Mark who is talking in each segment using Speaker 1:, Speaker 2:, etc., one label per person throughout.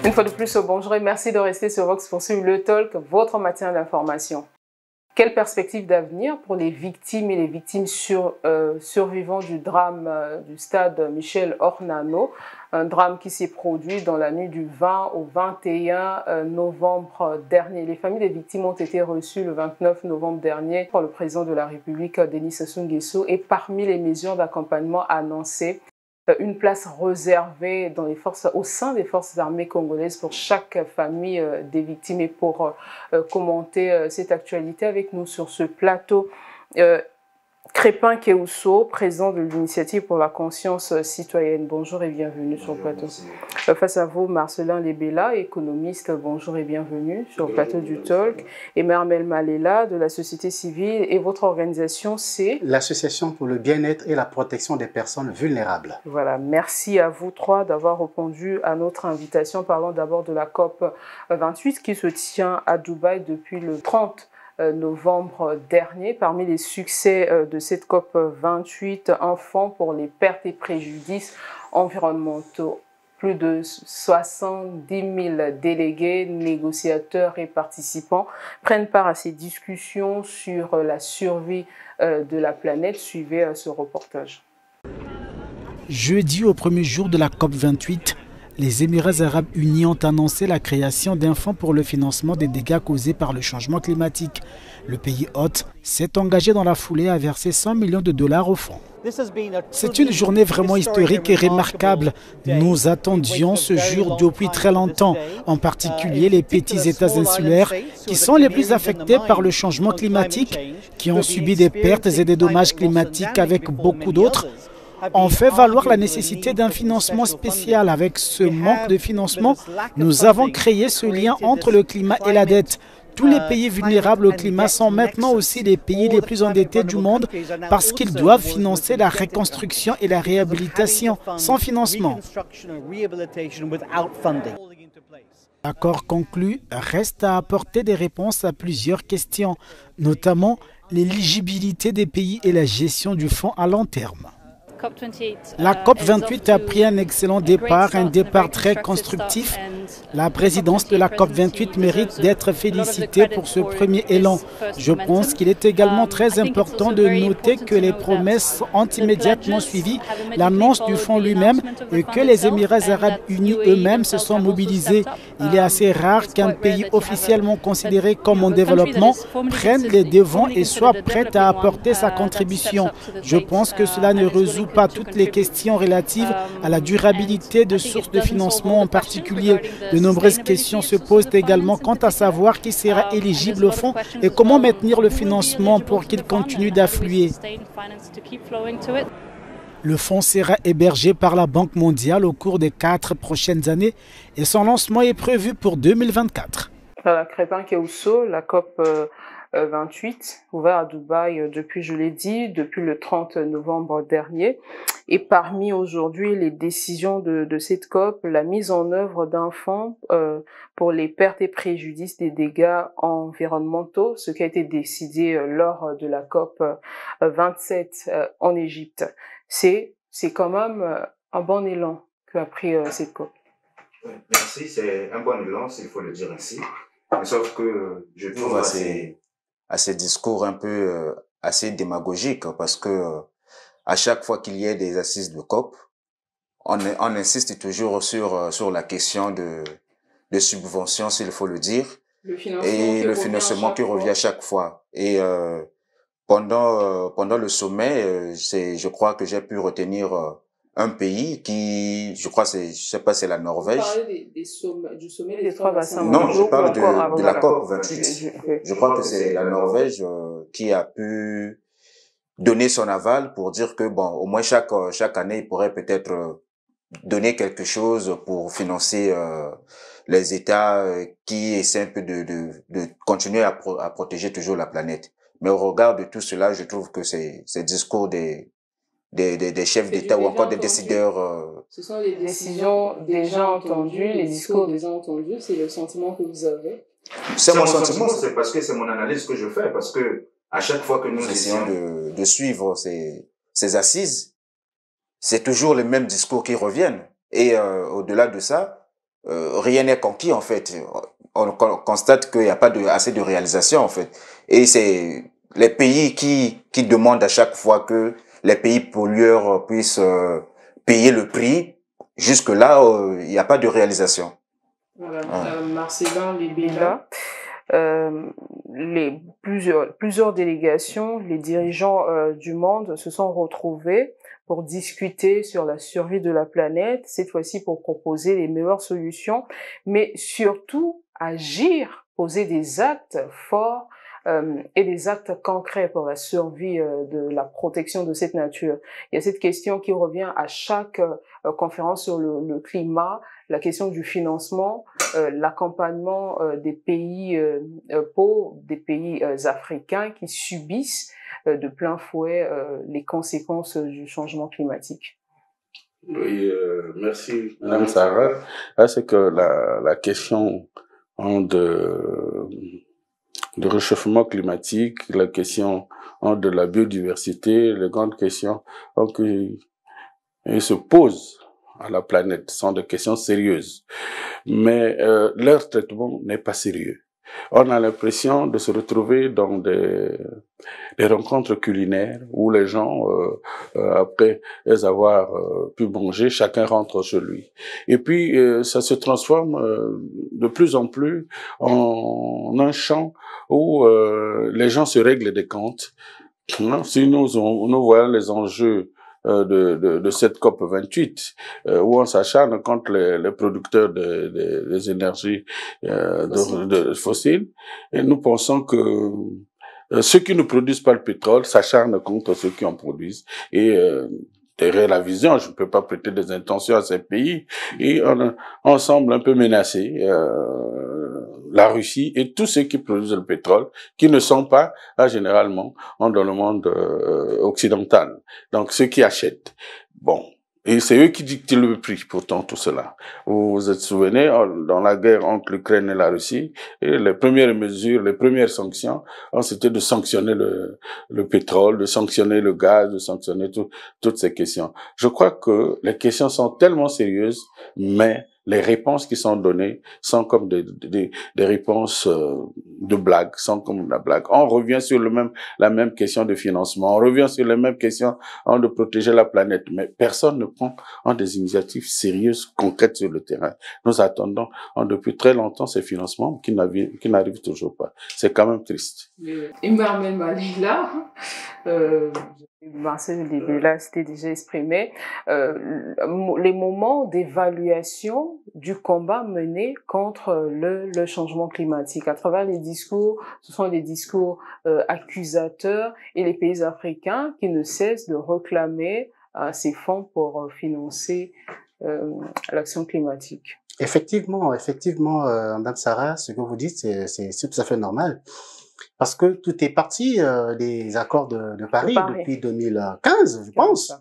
Speaker 1: Une fois de plus, bonjour et merci de rester sur Vox pour suivre le Talk, votre matin d'information. Quelle perspective d'avenir pour les victimes et les victimes survivants du drame du stade Michel Ornano, un drame qui s'est produit dans la nuit du 20 au 21 novembre dernier. Les familles des victimes ont été reçues le 29 novembre dernier par le président de la République, Denis Sassou Nguesso, et parmi les mesures d'accompagnement annoncées, une place réservée au sein des forces armées congolaises pour chaque famille des victimes. Et pour commenter cette actualité avec nous sur ce plateau, Crépin Kéousso, président de l'Initiative pour la conscience citoyenne. Bonjour et bienvenue sur le plateau. Face à vous, Marcelin Lebela, économiste. Bonjour et bienvenue sur le plateau du Talk. Et Mermel Malela de la société civile. Et votre organisation, c'est
Speaker 2: l'Association pour le bien-être et la protection des personnes vulnérables.
Speaker 1: Voilà, merci à vous trois d'avoir répondu à notre invitation. Parlons d'abord de la COP 28 qui se tient à Dubaï depuis le 30 novembre dernier. Parmi les succès de cette COP 28, un fonds pour les pertes et préjudices environnementaux. Plus de 70 000 délégués, négociateurs et participants prennent part à ces discussions sur la survie de la planète. Suivez ce reportage.
Speaker 3: Jeudi, au premier jour de la COP 28, les Émirats arabes unis ont annoncé la création d'un fonds pour le financement des dégâts causés par le changement climatique. Le pays hôte s'est engagé dans la foulée à verser 100 millions de dollars au fonds. C'est une journée vraiment historique et remarquable. Nous attendions ce jour depuis très longtemps, en particulier les petits États insulaires qui sont les plus affectés par le changement climatique, qui ont subi des pertes et des dommages climatiques avec beaucoup d'autres. On fait valoir la nécessité d'un financement spécial. Avec ce manque de financement, nous avons créé ce lien entre le climat et la dette. Tous les pays vulnérables au climat sont maintenant aussi les pays les plus endettés du monde parce qu'ils doivent financer la reconstruction et la réhabilitation sans financement. L'accord conclu reste à apporter des réponses à plusieurs questions, notamment l'éligibilité des pays et la gestion du fonds à long terme. La COP 28 a pris un excellent départ, un départ très constructif. La présidence de la COP 28 mérite d'être félicitée pour ce premier élan. Je pense qu'il est également très important de noter que les promesses ont immédiatement suivi l'annonce du fonds lui-même et que les Émirats arabes unis eux-mêmes se sont mobilisés. Il est assez rare qu'un pays officiellement considéré comme en développement prenne les devants et soit prêt à apporter sa contribution. Je pense que cela ne résout pas toutes les questions relatives à la durabilité de sources de financement en particulier. De nombreuses questions se posent également quant à savoir qui sera éligible au fonds et comment maintenir le financement pour qu'il continue d'affluer. Le fonds sera hébergé par la Banque mondiale au cours des 4 prochaines années et son lancement est prévu pour 2024.
Speaker 1: Crépin Kéousso, la COP 28, ouvert à Dubaï depuis, je l'ai dit, depuis le 30 novembre dernier. Et parmi aujourd'hui les décisions de cette COP, la mise en œuvre d'un fonds pour les pertes et préjudices des dégâts environnementaux, ce qui a été décidé lors de la COP 27 en Égypte. C'est quand même un bon élan qu'a pris cette COP.
Speaker 4: Merci, c'est un bon élan, s'il faut le dire ainsi. Mais sauf que je trouve à ces discours un peu assez démagogiques parce que à chaque fois qu'il y ait des assises de COP, on insiste toujours sur la question de subventions, s'il faut le dire, et le financement qui revient à chaque fois. Et pendant le sommet, je crois que j'ai pu retenir un pays qui, je sais pas, c'est la Norvège.
Speaker 1: Vous parlez du sommet des trois bassins.
Speaker 4: Non, je parle de la COP 28. Je crois que c'est la Norvège qui a pu donner son aval pour dire que, bon, au moins chaque année, il pourrait peut-être donner quelque chose pour financer les États qui essaient un peu de continuer à protéger toujours la planète. Mais au regard de tout cela, je trouve que ces discours des chefs d'État ou encore des décideurs...
Speaker 1: Ce sont les décisions déjà entendues, les discours déjà entendus, c'est le sentiment que vous avez?
Speaker 4: C'est mon sentiment, c'est parce que c'est mon analyse que je fais, parce que à chaque fois que nous essayons de suivre ces assises, c'est toujours les mêmes discours qui reviennent. Et au-delà de ça, rien n'est conquis en fait. On constate qu'il n'y a pas assez de réalisation en fait. Et c'est les pays qui demandent à chaque fois que les pays pollueurs puissent payer le prix. Jusque-là, il n'y a pas de réalisation.
Speaker 1: Voilà. Marcellin Lebela, plusieurs délégations, les dirigeants du monde se sont retrouvés pour discuter sur la survie de la planète, cette fois-ci pour proposer les meilleures solutions, mais surtout agir, poser des actes forts et des actes concrets pour la survie de la protection de cette nature. Il y a cette question qui revient à chaque conférence sur le climat, la question du financement, l'accompagnement des pays pauvres, des pays africains qui subissent de plein fouet les conséquences du changement climatique.
Speaker 5: Oui, merci Madame Sarah. C'est que la question de réchauffement climatique, la question de la biodiversité, les grandes questions qui se posent à la planète sont des questions sérieuses. Mais leur traitement n'est pas sérieux. On a l'impression de se retrouver dans des rencontres culinaires où les gens, après avoir pu manger, chacun rentre chez lui. Et puis, ça se transforme de plus en plus en un champ où les gens se règlent des comptes. Si nous voyons les enjeux de cette COP 28, où on s'acharne contre les producteurs des énergies fossiles, et nous pensons que ceux qui ne produisent pas le pétrole s'acharnent contre ceux qui en produisent. Et derrière la vision, je ne peux pas prêter des intentions à ces pays, et on semble un peu menacer la Russie et tous ceux qui produisent le pétrole, qui ne sont pas généralement dans le monde occidental. Donc ceux qui achètent. Bon. Et c'est eux qui dictent le prix, pourtant, tout cela. Vous vous êtes souvenez, dans la guerre entre l'Ukraine et la Russie, et les premières mesures, les premières sanctions, c'était de sanctionner le pétrole, de sanctionner le gaz, de sanctionner toutes ces questions. Je crois que les questions sont tellement sérieuses, mais les réponses qui sont données sont comme des réponses de blague, sont comme la blague. On revient sur la même question de financement, on revient sur les mêmes questions de protéger la planète, mais personne ne prend des initiatives sérieuses, concrètes sur le terrain. Nous attendons depuis très longtemps ces financements qui n'arrivent toujours pas. C'est quand même triste.
Speaker 1: Imbermel Malila, Marcel Lebela s'était déjà exprimé, les moments d'évaluation du combat mené contre le changement climatique. À travers les discours, ce sont des discours accusateurs et les pays africains qui ne cessent de réclamer ces fonds pour financer l'action climatique.
Speaker 2: Effectivement, Mme Sarah, ce que vous dites, c'est tout à fait normal. Parce que tout est parti des accords de Paris depuis 2015, je pense.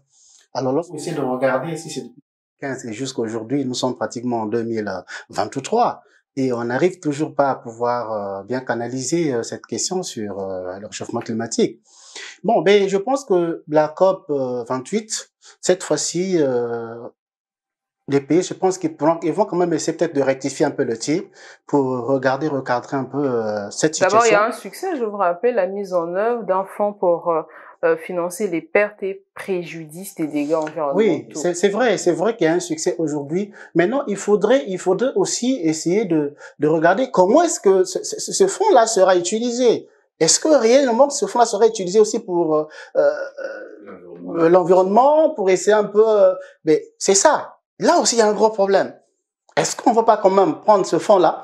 Speaker 2: Alors, lorsqu'on essaie de regarder si c'est depuis 2015 et jusqu'à aujourd'hui, nous sommes pratiquement en 2023 et on n'arrive toujours pas à pouvoir bien canaliser cette question sur le réchauffement climatique. Bon, ben, je pense que la COP 28, cette fois-ci, les pays, je pense qu'ils vont quand même essayer peut-être de rectifier un peu le tir pour recadrer un peu cette situation.
Speaker 1: D'abord, il y a un succès, je vous rappelle, la mise en œuvre d'un fonds pour financer les pertes et préjudices des dégâts environnementaux.
Speaker 2: Oui, c'est vrai qu'il y a un succès aujourd'hui. Maintenant, il faudrait aussi essayer de regarder comment est-ce que ce fonds-là sera utilisé. Est-ce que réellement ce fonds-là sera utilisé aussi pour l'environnement, pour essayer un peu... mais c'est ça. Là aussi, il y a un gros problème. Est-ce qu'on ne va pas quand même prendre ce fonds-là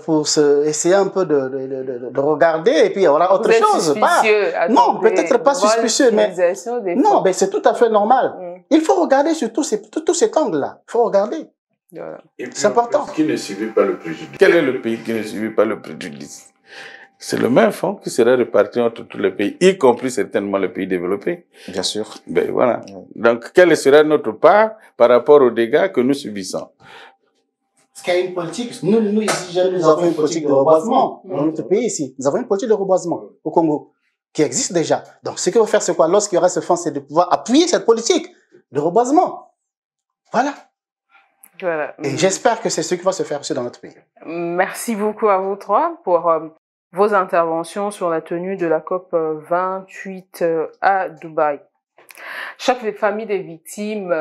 Speaker 2: pour essayer un peu de regarder et puis voilà autre chose? Non, peut-être pas suspicieux, mais non, mais c'est tout à fait normal. Il faut regarder sur tous ces angles-là. Il faut regarder.
Speaker 5: Voilà.
Speaker 2: C'est important.
Speaker 5: Qui ne subit pas le préjudice? Quel est le pays qui ne subit pas le préjudice? C'est le même fonds qui serait réparti entre tous les pays, y compris certainement les pays développés.
Speaker 4: Bien sûr.
Speaker 5: Ben voilà. Donc, quelle serait notre part par rapport aux dégâts que nous subissons?
Speaker 2: Parce qu'il y a une politique. Nous ici, nous avons une politique de reboisement dans notre pays ici. Nous avons une politique de reboisement au Congo qui existe déjà. Donc, ce qu'il faut faire, c'est quoi? Lorsqu'il y aura ce fonds, c'est de pouvoir appuyer cette politique de reboisement. Voilà.
Speaker 1: Voilà.
Speaker 2: Et j'espère que c'est ce qui va se faire aussi dans notre pays.
Speaker 1: Merci beaucoup à vous trois pour vos interventions sur la tenue de la COP 28 à Dubaï. Chaque famille des victimes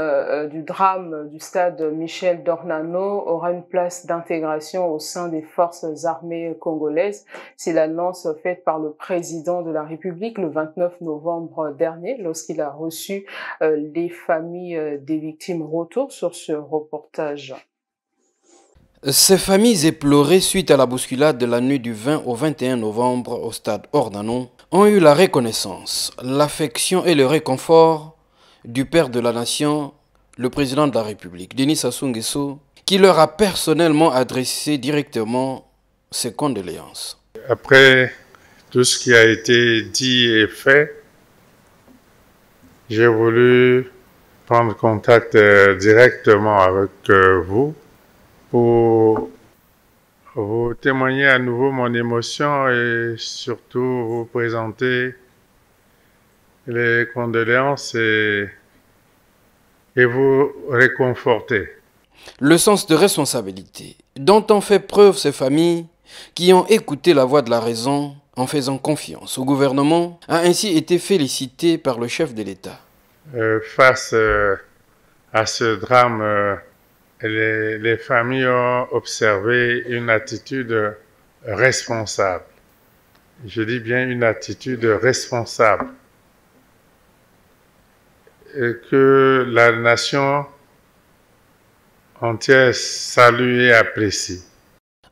Speaker 1: du drame du stade Michel Dornano aura une place d'intégration au sein des forces armées congolaises. C'est l'annonce faite par le président de la République le 29 novembre dernier lorsqu'il a reçu les familles des victimes. Retour sur ce reportage.
Speaker 6: Ces familles éplorées suite à la bousculade de la nuit du 20 au 21 novembre au stade Ornano ont eu la reconnaissance, l'affection et le réconfort du père de la nation, le président de la République, Denis Sassou Nguesso, qui leur a personnellement adressé directement ses condoléances.
Speaker 7: Après tout ce qui a été dit et fait, j'ai voulu prendre contact directement avec vous pour vous témoigner à nouveau mon émotion et surtout vous présenter les condoléances et vous réconforter.
Speaker 6: Le sens de responsabilité dont ont fait preuve ces familles qui ont écouté la voix de la raison en faisant confiance au gouvernement a ainsi été félicité par le chef de l'État.
Speaker 7: Face à ce drame, les familles ont observé une attitude responsable. Je dis bien une attitude responsable. Et que la nation entière salue et apprécie.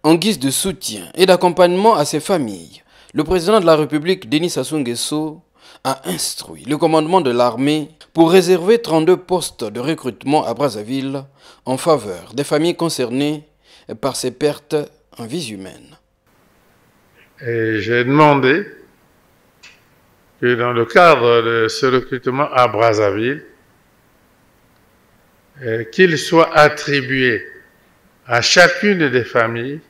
Speaker 6: En guise de soutien et d'accompagnement à ces familles, le président de la République, Denis Sassou Nguesso, a instruit le commandement de l'armée pour réserver 32 postes de recrutement à Brazzaville en faveur des familles concernées par ces pertes en vies humaines.
Speaker 7: Et j'ai demandé que dans le cadre de ce recrutement à Brazzaville, qu'il soit attribué à chacune des familles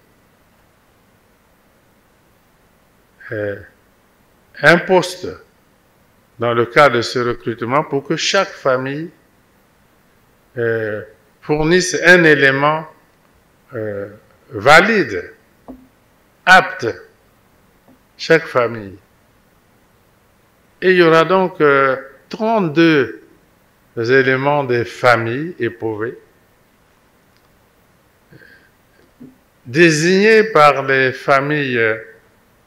Speaker 7: un poste dans le cadre de ce recrutement pour que chaque famille fournisse un élément valide, apte, chaque famille. Et il y aura donc 32 éléments des familles éprouvées, désignés par les familles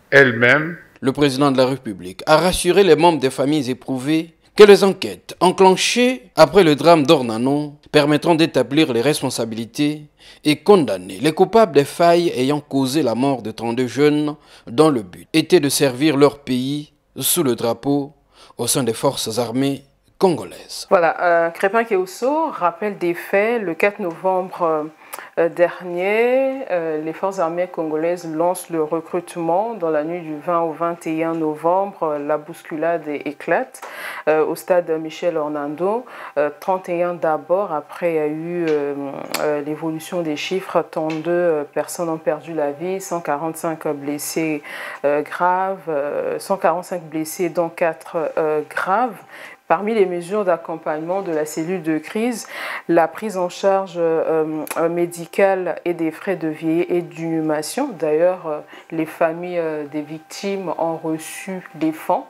Speaker 7: elles-mêmes.
Speaker 6: Le président de la République a rassuré les membres des familles éprouvées que les enquêtes enclenchées après le drame d'Ornano permettront d'établir les responsabilités et condamner les coupables des failles ayant causé la mort de 32 jeunes dont le but était de servir leur pays sous le drapeau au sein des forces armées congolaises.
Speaker 1: Voilà, Crépin Kéousso rappelle des faits. Le 4 novembre dernier, les forces armées congolaises lancent le recrutement. Dans la nuit du 20 au 21 novembre, la bousculade éclate au stade Michel Ornando. 31 d'abord, après il y a eu l'évolution des chiffres. 32 personnes ont perdu la vie, 145 blessés graves, 145 blessés dont 4 graves. Parmi les mesures d'accompagnement de la cellule de crise, la prise en charge médicale et des frais de vie et d'inhumation. D'ailleurs, les familles des victimes ont reçu des fonds.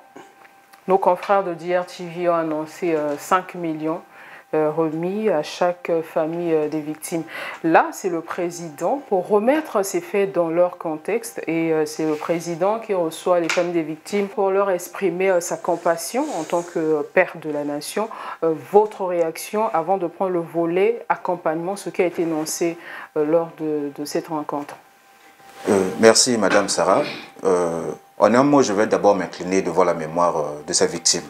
Speaker 1: Nos confrères de DRTV ont annoncé 5 millions remis à chaque famille des victimes. Là, c'est le président, pour remettre ces faits dans leur contexte, et c'est le président qui reçoit les familles des victimes pour leur exprimer sa compassion en tant que père de la nation. Votre réaction avant de prendre le volet accompagnement, ce qui a été énoncé lors de cette rencontre.
Speaker 4: Merci Madame Sarah. En un mot, je vais d'abord m'incliner devant la mémoire de ces victimes.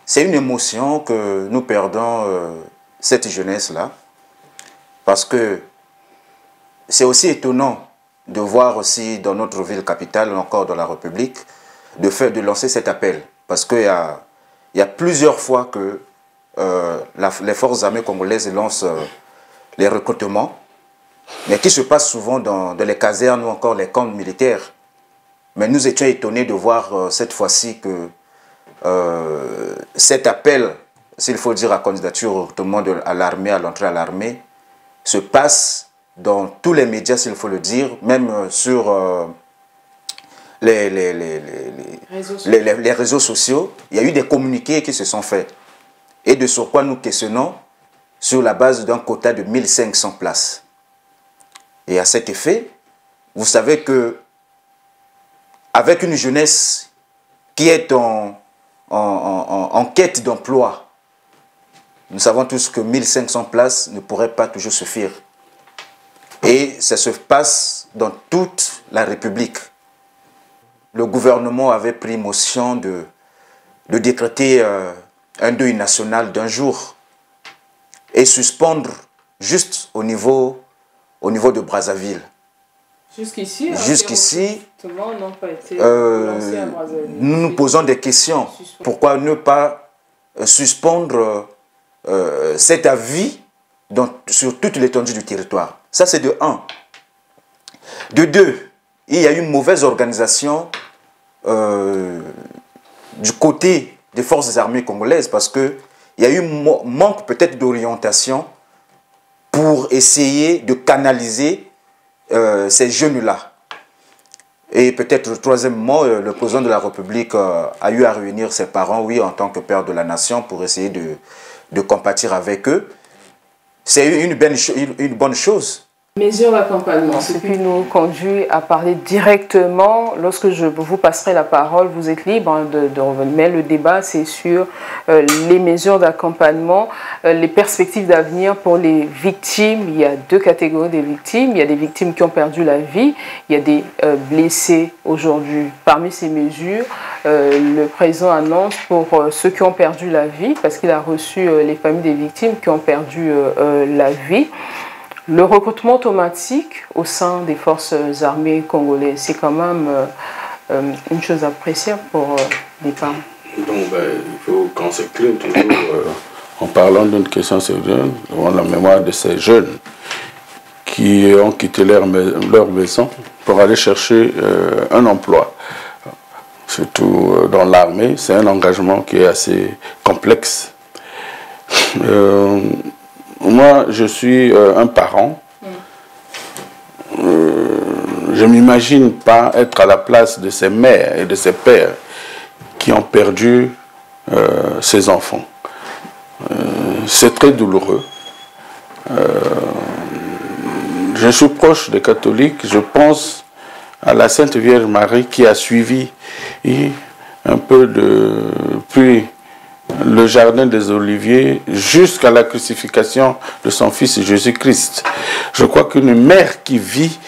Speaker 4: C'est une émotion que nous perdons cette jeunesse-là, parce que c'est aussi étonnant de voir aussi dans notre ville capitale, encore dans la République, de lancer cet appel, parce qu'il y a plusieurs fois que les forces armées congolaises lancent les recrutements, mais qui se passent souvent dans les casernes ou encore les camps militaires. Mais nous étions étonnés de voir cette fois-ci que cet appel s'il faut dire, à candidature à l'armée, à l'entrée à l'armée, se passe dans tous les médias, s'il faut le dire, même sur les réseaux sociaux. Il y a eu des communiqués qui se sont faits. Et de sur quoi nous questionnons sur la base d'un quota de 1500 places. Et à cet effet, vous savez que avec une jeunesse qui est en quête d'emploi, nous savons tous que 1500 places ne pourraient pas toujours suffire. Et ça se passe dans toute la République. Le gouvernement avait pris motion de décréter un deuil national d'1 jour et suspendre juste au niveau de Brazzaville.
Speaker 1: Jusqu'ici,
Speaker 4: nous nous posons des questions. Pourquoi ne pas suspendre cet avis sur toute l'étendue du territoire? Ça, c'est de 1. De 2, il y a une mauvaise organisation du côté des forces armées congolaises parce qu'il y a eu manque peut-être d'orientation pour essayer de canaliser ces jeunes-là. Et peut-être, troisièmement, le président de la République a eu à réunir ses parents, oui, en tant que père de la nation, pour essayer de compatir avec eux. C'est une bonne chose.
Speaker 1: Mesures d'accompagnement, ce qui nous conduit à parler directement. Lorsque je vous passerai la parole, vous êtes libre de revenir. Mais le débat, c'est sur les mesures d'accompagnement, les perspectives d'avenir pour les victimes. Il y a 2 catégories de victimes. Il y a des victimes qui ont perdu la vie. Il y a des blessés aujourd'hui. Parmi ces mesures, le président annonce pour ceux qui ont perdu la vie, parce qu'il a reçu les familles des victimes qui ont perdu la vie, le recrutement automatique au sein des forces armées congolaises, c'est quand même une chose appréciable pour les femmes.
Speaker 5: Donc, il faut qu'on s'éclaire toujours en parlant d'une question sérieuse, devant la mémoire de ces jeunes qui ont quitté leur maison pour aller chercher un emploi. Surtout dans l'armée, c'est un engagement qui est assez complexe. Moi, je suis un parent. Je ne m'imagine pas être à la place de ces mères et de ces pères qui ont perdu ses enfants. C'est très douloureux. Je suis proche des catholiques. Je pense à la Sainte Vierge Marie qui a suivi un peu depuis le jardin des Oliviers jusqu'à la crucifixion de son fils Jésus-Christ. Je crois qu'une mère qui vit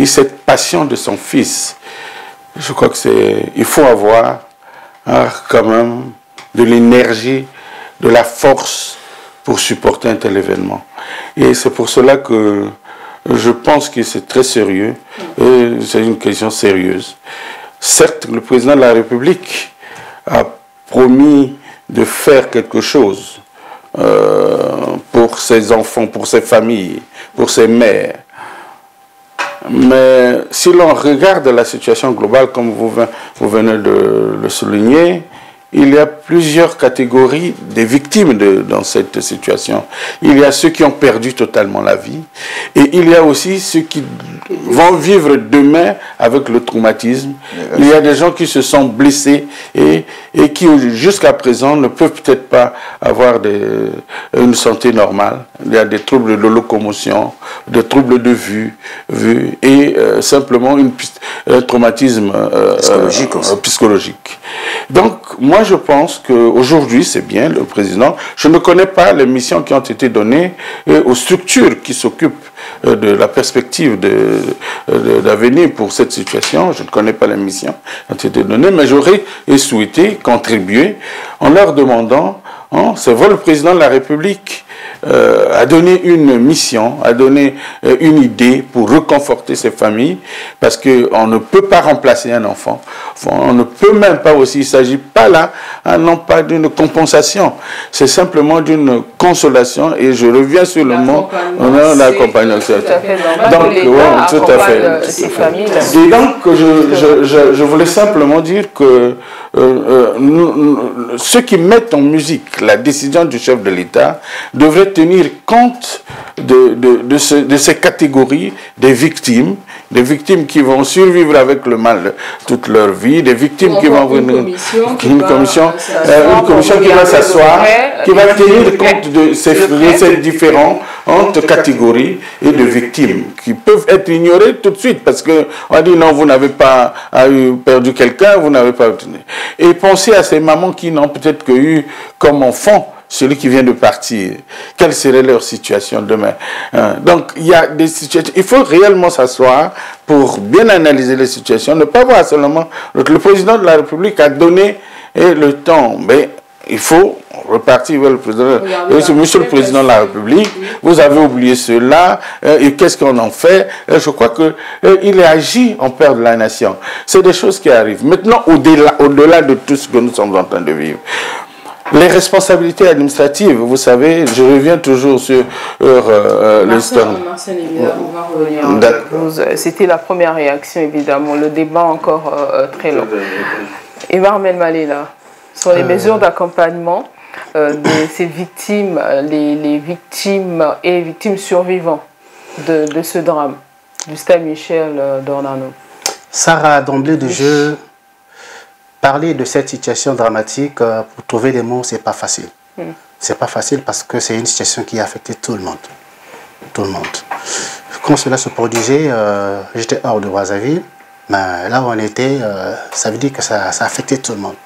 Speaker 5: cette passion de son fils, je crois il faut avoir quand même de l'énergie, de la force pour supporter un tel événement. Et c'est pour cela que je pense que c'est très sérieux et c'est une question sérieuse. Certes, le président de la République a promis de faire quelque chose pour ses enfants, pour ses familles, pour ses mères. Mais si l'on regarde la situation globale, comme vous venez de le souligner, il y a plusieurs catégories de victimes dans cette situation. Il y a ceux qui ont perdu totalement la vie et il y a aussi ceux qui vont vivre demain avec le traumatisme. Il y a des gens qui se sont blessés et qui jusqu'à présent ne peuvent peut-être pas avoir une santé normale. Il y a des troubles de locomotion, des troubles de vue et simplement un traumatisme psychologique. Donc, moi, je pense qu'aujourd'hui, c'est bien, le président. Je ne connais pas les missions qui ont été données aux structures qui s'occupent de la perspective d'avenir pour cette situation. Je ne connais pas les missions qui ont été données, mais j'aurais souhaité contribuer en leur demandant, c'est vrai, le président de la République a donné une mission, a donné une idée pour reconforter ces familles, parce qu'on ne peut pas remplacer un enfant. On ne peut même pas aussi, il ne s'agit pas là, non pas d'une compensation, c'est simplement d'une consolation, et je reviens sur le mot, on a l'accompagnement. Donc, tout à fait. Et donc, je voulais simplement dire que ceux qui mettent en musique la décision du chef de l'État devraient tenir compte de ces catégories des victimes qui vont survivre avec le mal toute leur vie, des victimes qui vont venir, une commission qui va s'asseoir, qui va tenir compte de ces différentes catégories et de victimes qui peuvent être ignorées tout de suite parce que on dit non, vous n'avez pas perdu quelqu'un, vous n'avez pas obtenu. Et pensez à ces mamans qui n'ont peut-être que eu comme enfant celui qui vient de partir. Quelle serait leur situation demain? Donc, il y a des situations. Il faut réellement s'asseoir pour bien analyser les situations, ne pas voir seulement. Le président de la République a donné le temps, mais il faut repartir vers le président. Monsieur le président de la République, vous avez oublié cela, et qu'est-ce qu'on en fait? Je crois qu'il agit en père de la nation. C'est des choses qui arrivent. Maintenant, au-delà de tout ce que nous sommes en train de vivre, les responsabilités administratives, vous savez, je reviens toujours sur l'histoire.
Speaker 1: Marcel, évidemment, on va revenir. C'était la première réaction, évidemment. Le débat encore très long. Et Marmel Malela, sur les mesures d'accompagnement de ces victimes, les victimes et les victimes survivants de ce drame, du stade Michel d'Ornano.
Speaker 2: Sarah, d'emblée de jeu, parler de cette situation dramatique, pour trouver des mots, c'est pas facile. C'est pas facile parce que c'est une situation qui a affecté tout le monde. Tout le monde. Quand cela se produisait, j'étais hors de Brazzaville, mais là où on était, ça veut dire que ça a affecté tout le monde.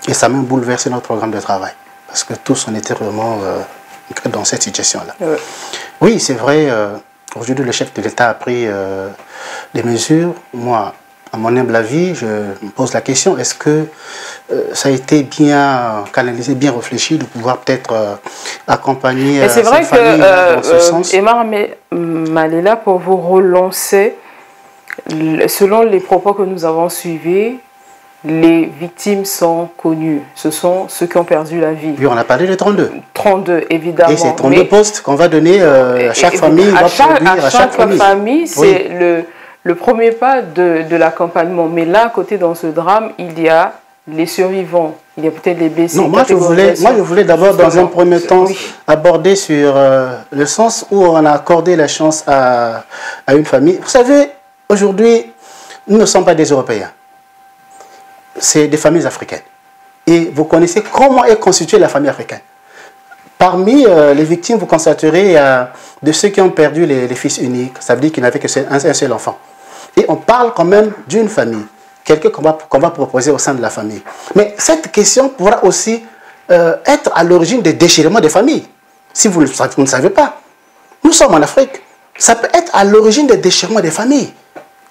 Speaker 2: Et ça a même bouleversé notre programme de travail. Parce que tous, on était vraiment dans cette situation-là. Oui, c'est vrai, aujourd'hui, le chef de l'État a pris des mesures. Moi, à mon humble avis, je me pose la question, est-ce que ça a été bien canalisé, bien réfléchi, de pouvoir peut-être accompagner cette famille dans ce sens?
Speaker 1: Emma Malela, pour vous relancer, selon les propos que nous avons suivis, les victimes sont connues. Ce sont ceux qui ont perdu la vie.
Speaker 2: Oui, on a parlé de 32.
Speaker 1: 32, évidemment.
Speaker 2: Et c'est 32 postes qu'on va donner à chaque famille. À chaque
Speaker 1: famille, c'est le premier pas de l'accompagnement. Mais là, à côté, dans ce drame, il y a les survivants. Il y a peut-être les blessés.
Speaker 2: Non, moi, je voulais d'abord, dans un premier temps, aborder sur le sens où on a accordé la chance à une famille. Vous savez, aujourd'hui, nous ne sommes pas des Européens. C'est des familles africaines. Et vous connaissez comment est constituée la famille africaine. Parmi les victimes, vous constaterez de ceux qui ont perdu les fils uniques. Ça veut dire qu'ils n'avaient qu'un seul enfant. Et on parle quand même d'une famille. Quelqu'un qu'on va proposer au sein de la famille. Mais cette question pourra aussi être à l'origine des déchirements des familles. Si vous ne savez pas. Nous sommes en Afrique. Ça peut être à l'origine des déchirements des familles.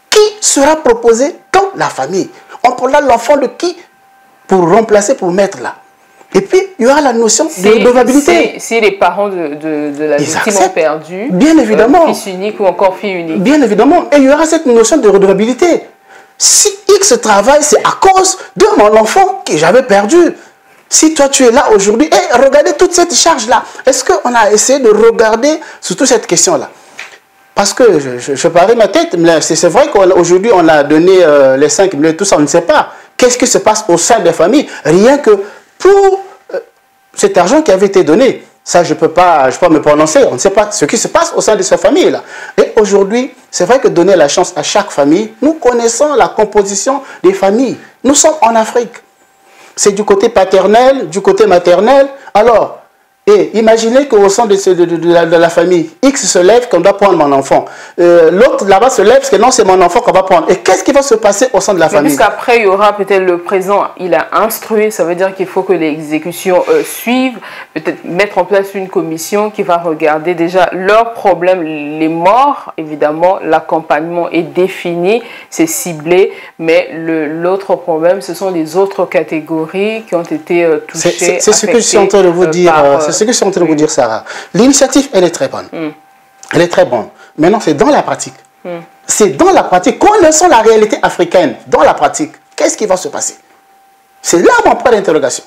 Speaker 2: Qui sera proposé dans la famille? On prendra l'enfant de qui pour remplacer, pour mettre là. Et puis, il y aura la notion de redevabilité.
Speaker 1: Si les parents de la victime ont perdu,
Speaker 2: bien évidemment,
Speaker 1: fils unique ou encore fille unique.
Speaker 2: Bien évidemment. Et il y aura cette notion de redevabilité. Si X travaille, c'est à cause de mon enfant que j'avais perdu. Si toi, tu es là aujourd'hui, regardez toute cette charge-là. Est-ce qu'on a essayé de regarder surtout cette question-là? Parce que je parie ma tête, c'est vrai qu'aujourd'hui on a donné les 5 millions, tout ça, on ne sait pas. Qu'est-ce qui se passe au sein des familles? Rien que pour cet argent qui avait été donné. Ça, je ne peux pas me prononcer. On ne sait pas ce qui se passe au sein de ces familles-là. Et aujourd'hui, c'est vrai que donner la chance à chaque famille, nous connaissons la composition des familles. Nous sommes en Afrique. C'est du côté paternel, du côté maternel. Alors, et imaginez qu'au sein de la famille, X se lève qu'on doit prendre mon enfant. L'autre là-bas se lève parce que non, c'est mon enfant qu'on va prendre. Et qu'est-ce qui va se passer au sein de la famille?
Speaker 1: Puisqu'après, il y aura peut-être le présent, il a instruit, ça veut dire qu'il faut que l'exécution suive, peut-être mettre en place une commission qui va regarder déjà leurs problèmes, les morts, évidemment, l'accompagnement est défini, c'est ciblé, mais l'autre problème, ce sont les autres catégories qui ont été touchées.
Speaker 2: C'est ce que je suis en train de vous dire. ce que je suis en train de vous dire, Sarah. L'initiative, elle est très bonne. Elle est très bonne. Maintenant, c'est dans la pratique. C'est dans la pratique. Connaissons la réalité africaine. Dans la pratique, qu'est-ce qui va se passer? C'est là mon point d'interrogation.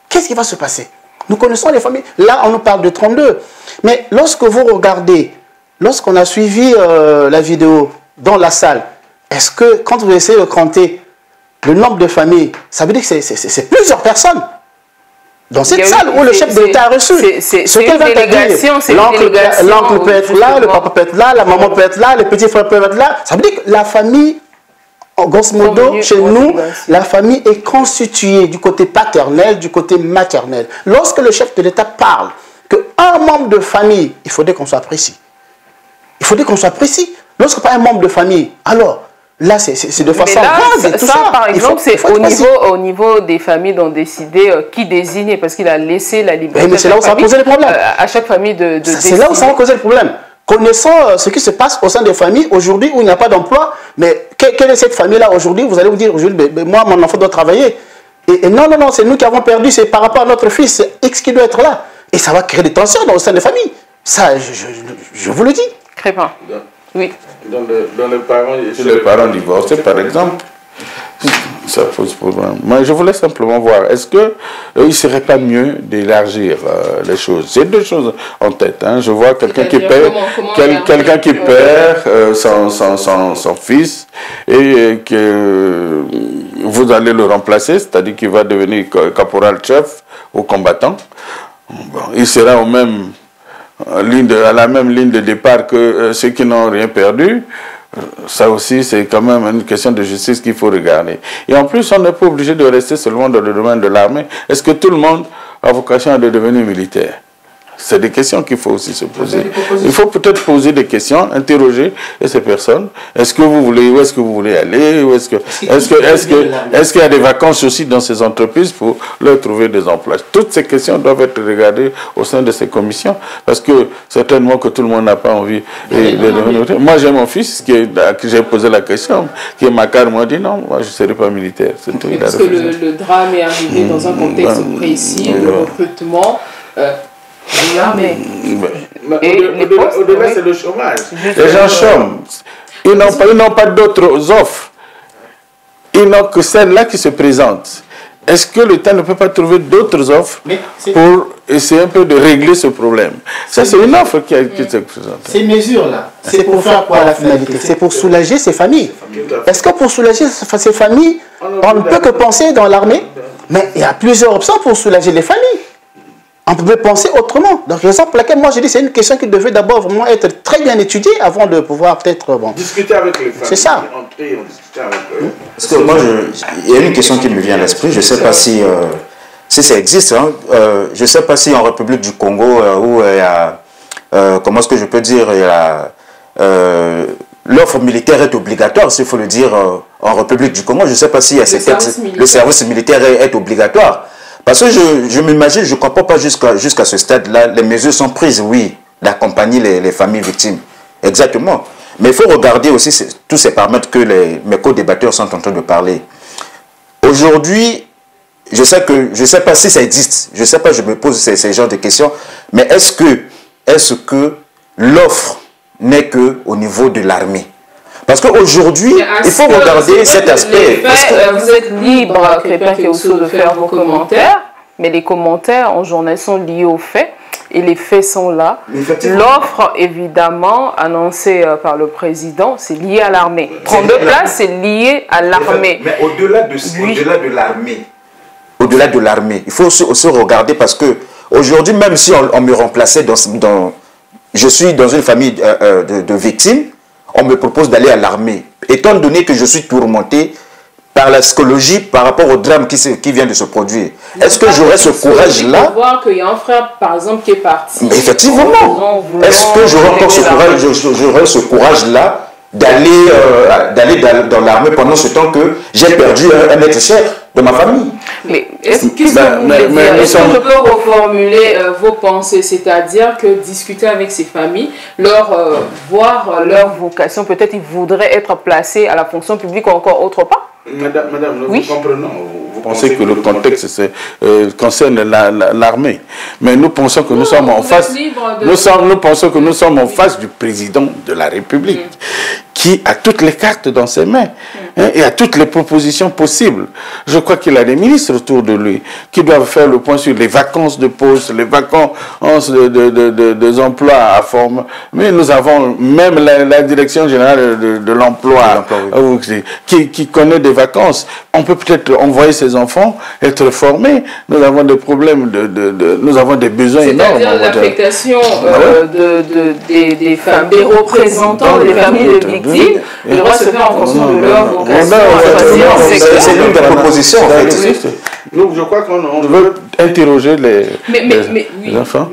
Speaker 2: Qu'est-ce qui va se passer? Nous connaissons les familles. Là, on nous parle de 32. Mais lorsque vous regardez, lorsqu'on a suivi la vidéo dans la salle, est-ce que quand vous essayez de compter le nombre de familles, ça veut dire que c'est plusieurs personnes dans cette salle où le chef de l'État a reçu. Ce qu'elle va dire, l'oncle peut être là, le papa peut être là, la maman peut être là, les petits frères peuvent être là. Ça veut dire que la famille, grosso modo, chez nous, la famille est constituée du côté paternel, du côté maternel. Lorsque le chef de l'État parle qu'un membre de famille, il faudrait qu'on soit précis. Il faudrait qu'on soit précis. Lorsque pas un membre de famille, alors là, c'est de façon vague.
Speaker 1: Ça, par exemple, c'est au niveau des familles d'ont décidé qui désigner, parce qu'il a laissé la liberté.
Speaker 2: Mais c'est là où ça va poser le problème.
Speaker 1: À chaque famille de désigner.
Speaker 2: C'est là où ça va poser le problème. Connaissant ce qui se passe au sein des familles aujourd'hui où il n'y a pas d'emploi, mais quelle est cette famille-là aujourd'hui? Vous allez vous dire, aujourd'hui, moi, mon enfant doit travailler. Et non, c'est nous qui avons perdu, c'est par rapport à notre fils, c'est X qui doit être là. Et ça va créer des tensions au sein des familles. Ça, je vous le dis.
Speaker 1: Crépin. Oui.
Speaker 5: Dans les parents divorcés, par exemple, ça pose problème. Moi, je voulais simplement voir, est-ce qu'il ne serait pas mieux d'élargir les choses? J'ai deux choses en tête. Hein. Je vois quelqu'un qui perd, son fils et que vous allez le remplacer, c'est-à-dire qu'il va devenir caporal-chef ou combattant. Bon, il sera au même... à la même ligne de départ que ceux qui n'ont rien perdu. Ça aussi, c'est quand même une question de justice qu'il faut regarder. Et en plus, on n'est pas obligé de rester seulement dans le domaine de l'armée. Est-ce que tout le monde a vocation à devenir militaire? C'est des questions qu'il faut aussi se poser. Il faut peut-être poser des questions, interroger ces personnes. Est-ce que vous voulez, où est-ce que vous voulez aller? Est-ce qu'il y a des vacances aussi dans ces entreprises pour leur trouver des emplois? Toutes ces questions doivent être regardées au sein de ces commissions, parce que certainement que tout le monde n'a pas envie de devenir militaire. Moi, j'ai mon fils qui j'ai posé la question, qui est Makar, m'a dit non, moi je ne serai pas militaire.
Speaker 1: Parce que le drame est arrivé dans un contexte précis, le recrutement.
Speaker 5: Au-delà, c'est le chômage. Les gens chôment. Ils n'ont pas d'autres offres. Ils n'ont que celle-là qui se présente. Est-ce que l'État ne peut pas trouver d'autres offres pour essayer un peu de régler ce problème? Ça, c'est une offre qui se présente.
Speaker 2: Ces mesures-là, c'est pour faire quoi la finalité? C'est pour soulager ces familles. Est-ce que pour soulager ces familles, on ne peut que penser dans l'armée? Mais il y a plusieurs options pour soulager les familles. On pouvait penser autrement. Donc, raison pour laquelle moi je dis c'est une question qui devait d'abord vraiment être très bien étudiée avant de pouvoir peut-être
Speaker 5: discuter avec les familles.
Speaker 2: C'est ça.
Speaker 4: Parce que moi, il y a une question qui me vient à l'esprit. Je ne sais pas si ça existe. Hein. Je ne sais pas si en République du Congo où il y a comment est-ce que je peux dire, l'offre militaire est obligatoire, s'il faut le dire en République du Congo. Je ne sais pas si le service militaire est obligatoire. Parce que je m'imagine, je ne comprends pas jusqu'à ce stade-là, les mesures sont prises, oui, d'accompagner les familles victimes. Exactement. Mais il faut regarder aussi tous ces paramètres que mes co-débatteurs sont en train de parler. Aujourd'hui, je sais pas si ça existe, je ne sais pas, je me pose ces genres de questions, mais est-ce que l'offre n'est qu'au niveau de l'armée? Parce qu'aujourd'hui, il faut regarder cet aspect.
Speaker 1: Vous êtes libre, Crépin Kéousso, de faire vos commentaires, mais les commentaires en journal sont liés aux faits, et les faits sont là. L'offre, évidemment, annoncée par le président, c'est lié à l'armée. 32 places, c'est lié à l'armée.
Speaker 4: Mais au-delà de l'armée, il faut aussi regarder, parce que aujourd'hui, même si on me remplaçait je suis dans une famille de victimes, on me propose d'aller à l'armée. Étant donné que je suis tourmenté par la psychologie par rapport au drame qui vient de se produire, est-ce que j'aurais ce courage-là?
Speaker 1: Il faut voir qu'il y a un frère, par exemple, qui est parti.
Speaker 4: Mais effectivement. Est-ce que j'aurais ce courage-là d'aller dans l'armée pendant ce temps que j'ai perdu un être cher de ma famille?
Speaker 1: Mais est-ce que je peux reformuler vos pensées, c'est-à-dire que discuter avec ces familles, voir leur vocation, peut-être ils voudraient être placés à la fonction publique ou encore autre part?
Speaker 5: Madame, nous vous comprenons vous pensez que le contexte concerne l'armée. Mais nous pensons que nous sommes en face. Nous pensons que nous sommes en face du président de la République, qui a toutes les cartes dans ses mains et a toutes les propositions possibles. Je crois qu'il a des ministres autour de lui qui doivent faire le point sur les vacances de poste, les vacances des emplois à forme. Mais nous avons même la direction générale de l'emploi qui connaît des vacances. On peut peut-être envoyer ses enfants être formés. Nous avons des problèmes, nous avons des besoins énormes.
Speaker 1: C'est-à-dire l'affectation des femmes, des représentants des familles de victimes, il doit se faire en fonction de leur vocation.
Speaker 4: C'est l'une des propositions, en fait.
Speaker 5: Donc, je crois qu'on veut interroger les enfants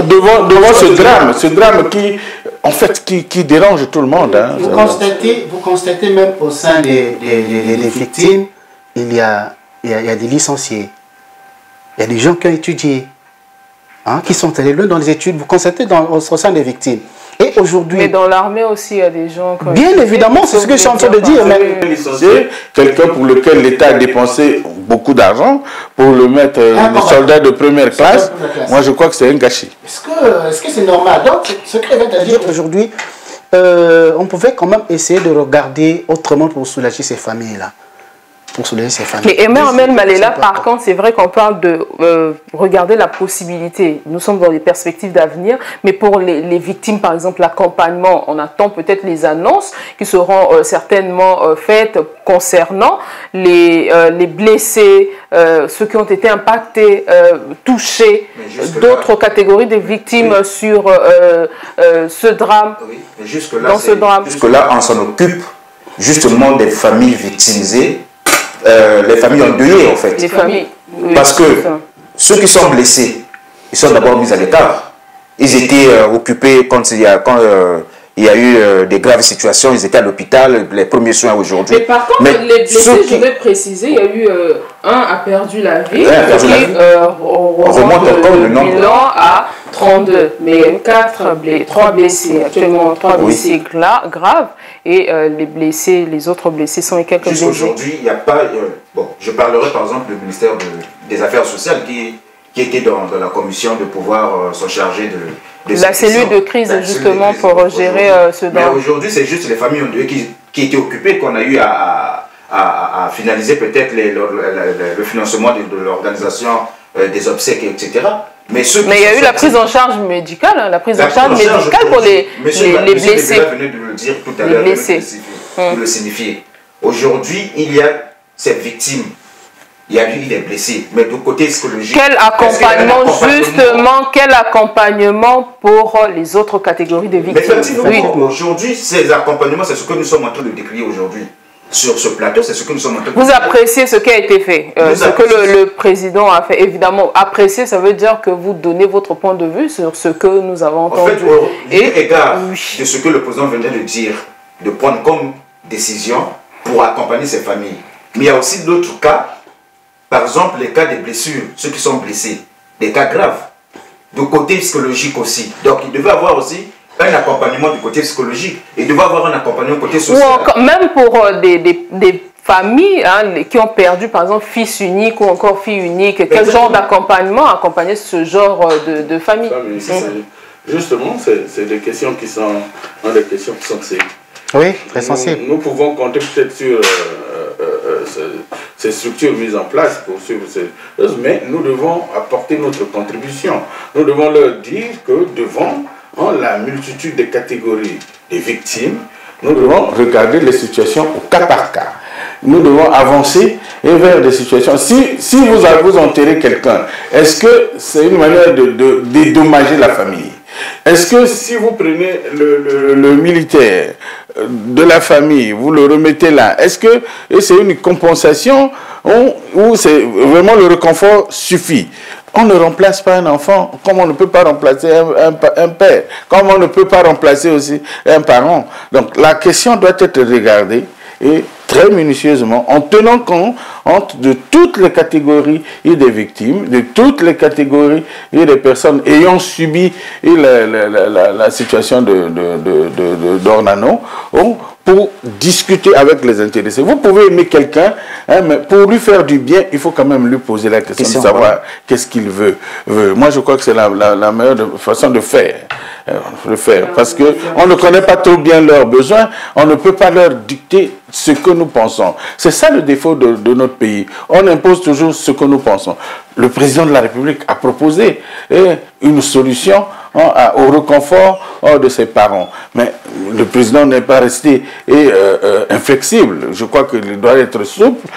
Speaker 5: devant ce drame qui, en fait, qui dérange tout le monde. Hein.
Speaker 2: Vous constatez même au sein des victimes, il y a des licenciés, il y a des gens qui ont étudié, qui sont allés loin dans les études. Vous constatez au sein des victimes. Et aujourd'hui.
Speaker 1: Mais dans l'armée aussi, il y a des gens.
Speaker 2: Bien évidemment, c'est ce que je suis en train de dire.
Speaker 5: Licencié, quelqu'un pour lequel l'État a dépensé beaucoup d'argent pour le mettre soldat de première classe. Moi, je crois que c'est un gâchis.
Speaker 2: Est-ce que c'est normal? Donc, ce que je vais dire aujourd'hui, on pouvait quand même essayer de regarder autrement pour soulager ces familles-là.
Speaker 1: Mais Emmanuel Malela, par contre, c'est vrai qu'on parle de regarder la possibilité. Nous sommes dans des perspectives d'avenir, mais pour les victimes, par exemple, l'accompagnement, on attend peut-être les annonces qui seront certainement faites concernant les blessés, ceux qui ont été impactés, touchés, d'autres catégories de victimes sur ce drame.
Speaker 4: Oui, mais jusque-là, on s'en occupe justement des familles victimisées. Les familles endeuillées, en fait.
Speaker 1: Les familles, oui,
Speaker 4: parce que ceux qui sont blessés, ils sont d'abord mis à l'écart. Ils étaient occupés quand il y a eu des graves situations, ils étaient à l'hôpital, les premiers soins aujourd'hui.
Speaker 1: Mais par contre, les blessés, je vais préciser, il y a eu un a perdu la vie, on remonte encore le bilan à 32, mais 3 blessés, actuellement 3 blessés graves, et les autres blessés sont les quelques blessés.
Speaker 4: Aujourd'hui, il n'y a pas... bon, je parlerai par exemple du ministère des Affaires sociales qui était dans la commission de pouvoir s'en charger de
Speaker 1: la cellule de crise, justement, pour gérer ce drame.
Speaker 4: Mais aujourd'hui, c'est juste les familles qui étaient occupées qu'on a eu à finaliser peut-être le financement de l'organisation des obsèques, etc. Mais il
Speaker 1: y a eu la prise en charge médicale, pour les blessés.
Speaker 4: Monsieur venait de le dire tout à l'heure, pour le signifier. Aujourd'hui, il y a cette victime. Il y a lui, il est blessé, mais du côté psychologique...
Speaker 1: Quel accompagnement pour les autres catégories de victimes?
Speaker 4: Aujourd'hui, ces accompagnements, c'est ce que nous sommes en train de décrire aujourd'hui. Sur ce plateau, c'est ce que nous sommes en train de
Speaker 1: décrire. Vous appréciez ce qui a été fait, ce que le président a fait. Évidemment, apprécier, ça veut dire que vous donnez votre point de vue sur ce que nous avons entendu.
Speaker 4: En fait, au égard de ce que le président venait de dire, de prendre comme décision pour accompagner ces familles. Mais il y a aussi d'autres cas. Par exemple, les cas des blessures, ceux qui sont blessés, des cas graves, du côté psychologique aussi. Donc, il devait avoir aussi un accompagnement du côté psychologique. Il devait avoir un accompagnement du côté social.
Speaker 1: Ou encore, même pour des familles qui ont perdu, par exemple, fils unique ou encore fille unique, quel genre d'accompagnement accompagner ce genre de famille?
Speaker 5: Justement, c'est des questions qui sont sensibles.
Speaker 2: Oui, très sensibles.
Speaker 5: Nous pouvons compter peut-être sur... ces structures mises en place pour suivre ces choses, mais nous devons apporter notre contribution. Nous devons leur dire que devant la multitude de catégories de victimes, nous devons regarder les situations au cas par cas. Nous devons avancer vers des situations. Si vous enterrez quelqu'un, est-ce que c'est une manière de dédommager la famille? Est-ce que si vous prenez le militaire de la famille, vous le remettez là, est-ce que c'est une compensation ou c'est vraiment le réconfort suffit? On ne remplace pas un enfant comme on ne peut pas remplacer un père, comme on ne peut pas remplacer aussi un parent. Donc la question doit être regardée et très minutieusement, en tenant compte de toutes les catégories des victimes, de toutes les catégories des personnes ayant subi la situation d'Ornano, pour discuter avec les intéressés. Vous pouvez aimer quelqu'un, hein, mais pour lui faire du bien, il faut quand même lui poser la question de savoir qu'est-ce qu'il veut. Moi, je crois que c'est la meilleure façon de faire. Parce qu'on ne connaît pas trop bien leurs besoins, on ne peut pas leur dicter ce que nous pensons. C'est ça le défaut de notre pays. On impose toujours ce que nous pensons. Le président de la République a proposé une solution au réconfort de ses parents. Mais le président n'est pas resté inflexible. Je crois qu'il doit être souple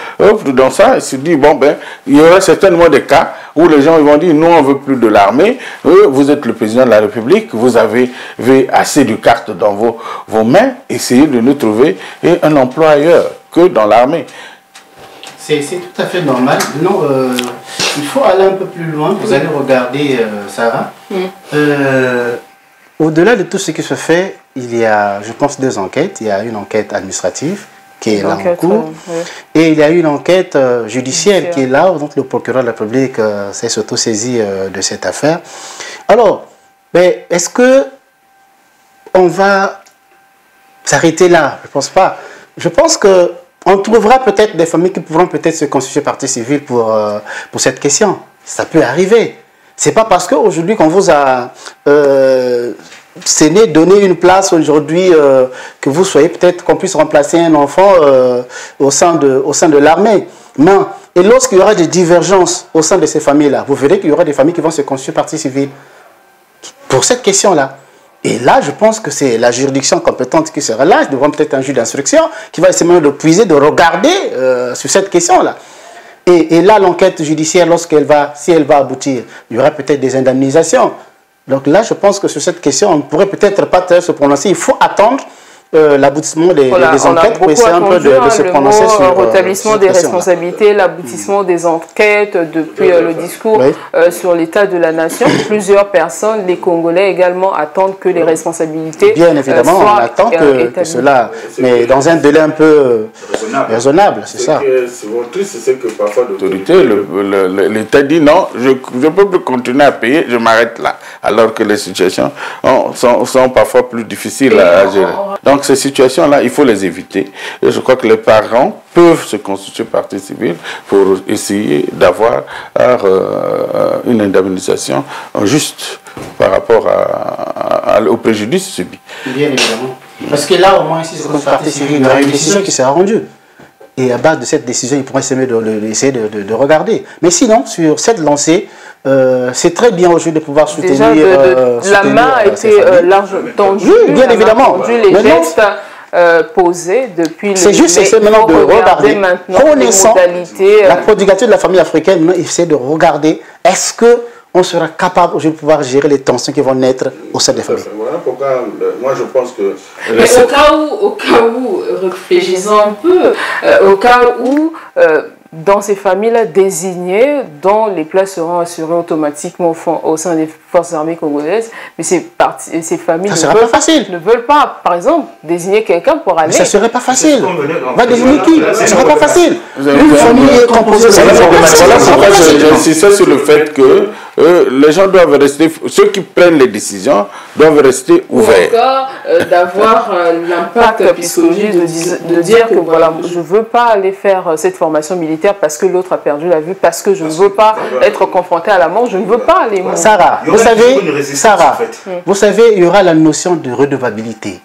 Speaker 5: dans ça. Il se dit, bon, ben, il y aura certainement des cas où les gens vont dire, nous, on ne veut plus de l'armée. Vous êtes le président de la République, vous avez assez de cartes dans vos mains. Essayez de nous trouver un emploi ailleurs que dans l'armée.
Speaker 2: C'est tout à fait normal. Non, il faut aller un peu plus loin. Vous allez regarder, Sarah. Au-delà de tout ce qui se fait, il y a, je pense, 2 enquêtes. Il y a une enquête administrative qui est là en cours. Et il y a une enquête judiciaire qui est là. Donc le procureur de la République s'est surtout saisi de cette affaire. Alors, est-ce que on va s'arrêter là? Je ne pense pas. Je pense que on trouvera peut-être des familles qui pourront peut-être se constituer partie civile pour cette question. Ça peut arriver. C'est pas parce qu'aujourd'hui qu'on vous a donné une place aujourd'hui que vous soyez peut-être qu'on puisse remplacer un enfant au sein de l'armée. Non. Et lorsqu'il y aura des divergences au sein de ces familles-là, vous verrez qu'il y aura des familles qui vont se constituer partie civile pour cette question-là. Et là, je pense que c'est la juridiction compétente qui sera là, devant peut-être un juge d'instruction, qui va essayer de puiser, de regarder sur cette question-là. Et là, l'enquête judiciaire, si elle va aboutir, il y aura peut-être des indemnisations. Donc là, je pense que sur cette question, on ne pourrait peut-être pas se prononcer. Il faut attendre l'aboutissement des enquêtes pour essayer un peu de se prononcer sur
Speaker 1: le rétablissement des responsabilités, l'aboutissement des enquêtes depuis le discours sur l'état de la nation. Plusieurs personnes, les Congolais également, attendent que les responsabilités
Speaker 2: bien évidemment, on attend que cela, mais dans un délai un peu raisonnable, c'est ça.
Speaker 5: Ce qui est triste, c'est que parfois l'autorité, l'État dit non, je ne peux plus continuer à payer, je m'arrête là, alors que les situations sont parfois plus difficiles à gérer. Donc ces situations-là, il faut les éviter. Et je crois que les parents peuvent se constituer partie civile pour essayer d'avoir une indemnisation juste par rapport au préjudice subi.
Speaker 2: Bien évidemment. Parce que là, au moins, si c'est une partie civile, il y aura une décision qui sera rendue. Et à base de cette décision, ils pourront essayer de regarder. Mais sinon, sur cette lancée, c'est très bien aujourd'hui de pouvoir soutenir.
Speaker 1: La main a été largement tendue.
Speaker 2: Oui, bien évidemment.
Speaker 1: Les gestes posés depuis le.
Speaker 2: C'est juste essayer maintenant de regarder, connaissant la prodigalité de la famille africaine, maintenant essayer de regarder est-ce qu'on sera capable aujourd'hui de pouvoir gérer les tensions qui vont naître au sein des familles.
Speaker 5: Voilà pourquoi moi je pense que.
Speaker 1: Mais au cas où, réfléchissons un peu, au cas où. Dans ces familles-là désignées, dont les places seront assurées automatiquement au sein des forces armées congolaises, mais ces familles ne veulent pas, par exemple, désigner quelqu'un pour aller...
Speaker 2: Mais ça ne serait pas facile. On va désigner qui? Ça ne serait pas facile. Une famille est composée de...
Speaker 5: Voilà pourquoi j'insiste sur le fait que les gens doivent rester... Ceux qui prennent les décisions doivent rester ouverts.
Speaker 1: Ou encore d'avoir l'impact psychologique de dire que voilà, je ne veux pas aller faire cette formation militaire parce que l'autre a perdu la vue, parce que je ne veux pas être confronté à la mort, je ne veux pas aller mourir.
Speaker 2: Sarah, vous savez, il y aura la notion de redevabilité.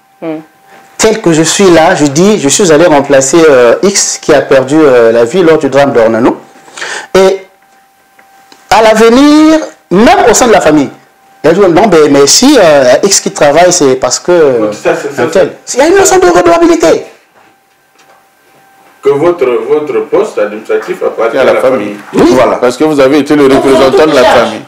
Speaker 2: Tel que je suis là, je dis, je suis allé remplacer X qui a perdu la vie lors du drame d'Ornano. Et à l'avenir, même au sein de la famille, elle dit non, mais si X qui travaille, c'est parce que... Il y a une notion de redevabilité.
Speaker 5: Que votre poste administratif appartient à la famille.
Speaker 2: Oui,
Speaker 5: voilà. Parce que vous avez été le représentant de la famille.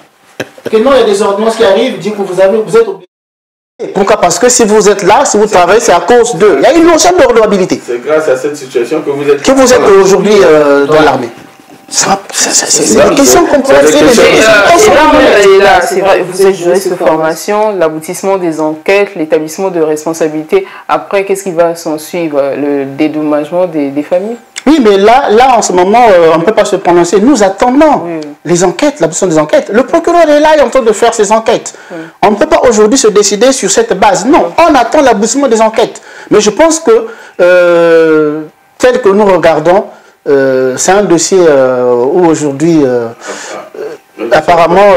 Speaker 2: Que non, il y a des ordonnances qui arrivent, disent que vous êtes obligé. Pourquoi? Parce que si vous êtes là, si vous travaillez, c'est à cause d'eux. Il y a une notion de redevabilité.
Speaker 5: C'est grâce à cette situation que vous êtes
Speaker 2: aujourd'hui dans l'armée. C'est une question complexe.
Speaker 1: C'est vrai, vous êtes juriste de formation, l'aboutissement des enquêtes, l'établissement de responsabilités. Après, qu'est-ce qui va s'en suivre? Le dédommagement des familles?
Speaker 2: Oui, mais là, en ce moment, on ne peut pas se prononcer. Nous attendons les enquêtes, l'aboutissement des enquêtes. Le procureur est là, il est en train de faire ses enquêtes. On ne peut pas aujourd'hui se décider sur cette base. Non, on attend l'aboutissement des enquêtes. Mais je pense que, tel que nous regardons, c'est un dossier où aujourd'hui, apparemment,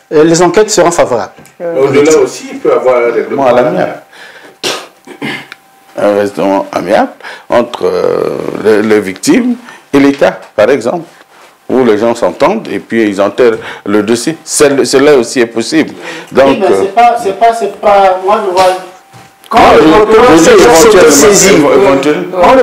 Speaker 2: les enquêtes seront favorables.
Speaker 5: Au-delà aussi, il peut y avoir un règlement à l'amiable. Un règlement amiable entre les victimes et l'État, par exemple, où les gens s'entendent et puis ils enterrent le dossier. Cela aussi est possible. Donc,
Speaker 2: oui, mais c'est pas, moi je vois. Quand le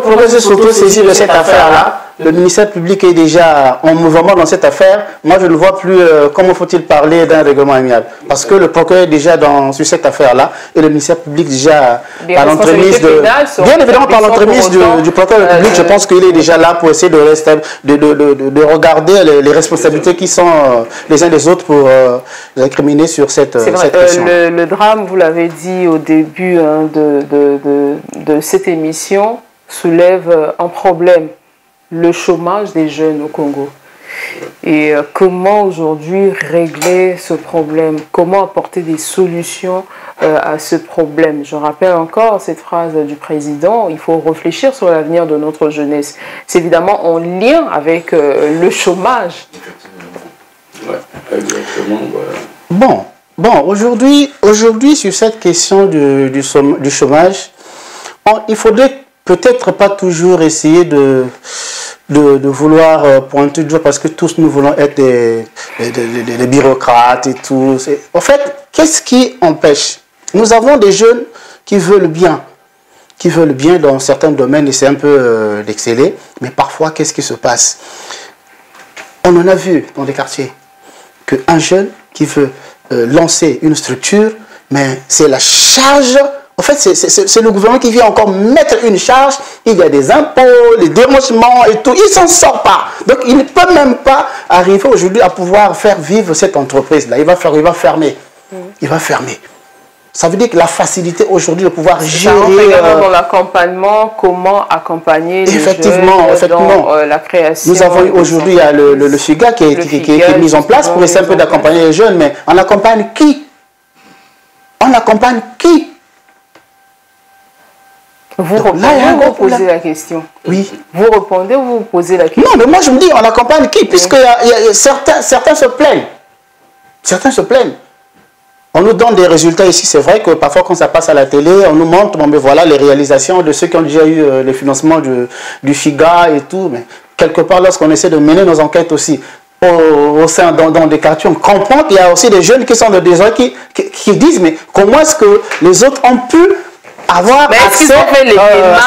Speaker 2: procureur s'est s'auto-saisi de cette affaire-là, le ministère public est déjà en mouvement dans cette affaire. Moi, je ne vois plus comment faut-il parler d'un règlement amiable. Parce que le procureur est déjà sur cette affaire-là et le ministère public déjà par l'entremise de... Bien évidemment, par l'entremise du procureur public, je pense qu'il est déjà là pour essayer de regarder les responsabilités qui sont les uns des autres pour les incriminer sur cette question.
Speaker 1: Le drame, vous l'avez dit au début de cette émission, soulève un problème. Le chômage des jeunes au Congo. Et comment aujourd'hui régler ce problème? Comment apporter des solutions à ce problème? Je rappelle encore cette phrase du président, il faut réfléchir sur l'avenir de notre jeunesse. C'est évidemment en lien avec le chômage.
Speaker 5: Ouais, exactement. Voilà.
Speaker 2: Bon, aujourd'hui, sur cette question du chômage, il faudrait peut-être pas toujours essayer de vouloir pointer du doigt parce que tous nous voulons être des bureaucrates et tout. En fait, qu'est-ce qui empêche? Nous avons des jeunes qui veulent bien dans certains domaines et c'est un peu d'exceller, mais parfois, qu'est-ce qui se passe? On en a vu dans des quartiers qu'un jeune qui veut lancer une structure, mais c'est la charge. En fait, c'est le gouvernement qui vient encore mettre une charge. Il y a des impôts, les dérangements et tout. Il ne s'en sort pas. Donc, il ne peut même pas arriver aujourd'hui à pouvoir faire vivre cette entreprise-là. Il va fermer. Il va fermer. Ça veut dire que la facilité aujourd'hui de pouvoir gérer...
Speaker 1: dans l'accompagnement, comment accompagner les jeunes dans la création.
Speaker 2: Nous avons aujourd'hui le FIGA qui est mis en place pour essayer un peu d'accompagner les jeunes. Mais on accompagne qui? On accompagne qui?
Speaker 1: Vous répondez ou vous posez la question?
Speaker 2: Oui.
Speaker 1: Vous répondez ou vous posez la question?
Speaker 2: Non, mais moi je me dis, on accompagne qui? Puisque certains se plaignent. Certains se plaignent. On nous donne des résultats ici. C'est vrai que parfois quand ça passe à la télé, on nous montre, bon, mais voilà les réalisations de ceux qui ont déjà eu le financement du FIGA et tout. Mais quelque part, lorsqu'on essaie de mener nos enquêtes aussi, au sein dans des quartiers, on comprend qu'il y a aussi des jeunes qui sont de désordre qui disent, mais comment est-ce que les autres ont pu avoir accès
Speaker 1: à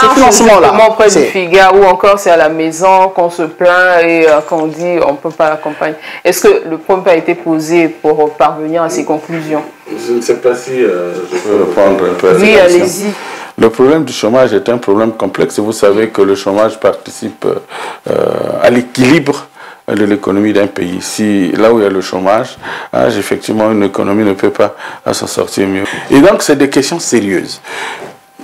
Speaker 1: ces financements-là auprès du FIGA ou encore c'est à la maison qu'on se plaint et qu'on dit on ne peut pas l'accompagner. Est-ce que le problème a été posé pour parvenir à ces conclusions?
Speaker 5: Je ne sais pas si je peux reprendre un peu.
Speaker 1: Oui, allez-y.
Speaker 5: Le problème du chômage est un problème complexe. Vous savez que le chômage participe à l'équilibre de l'économie d'un pays. Si là où il y a le chômage, effectivement, une économie ne peut pas s'en sortir mieux. Et donc, c'est des questions sérieuses.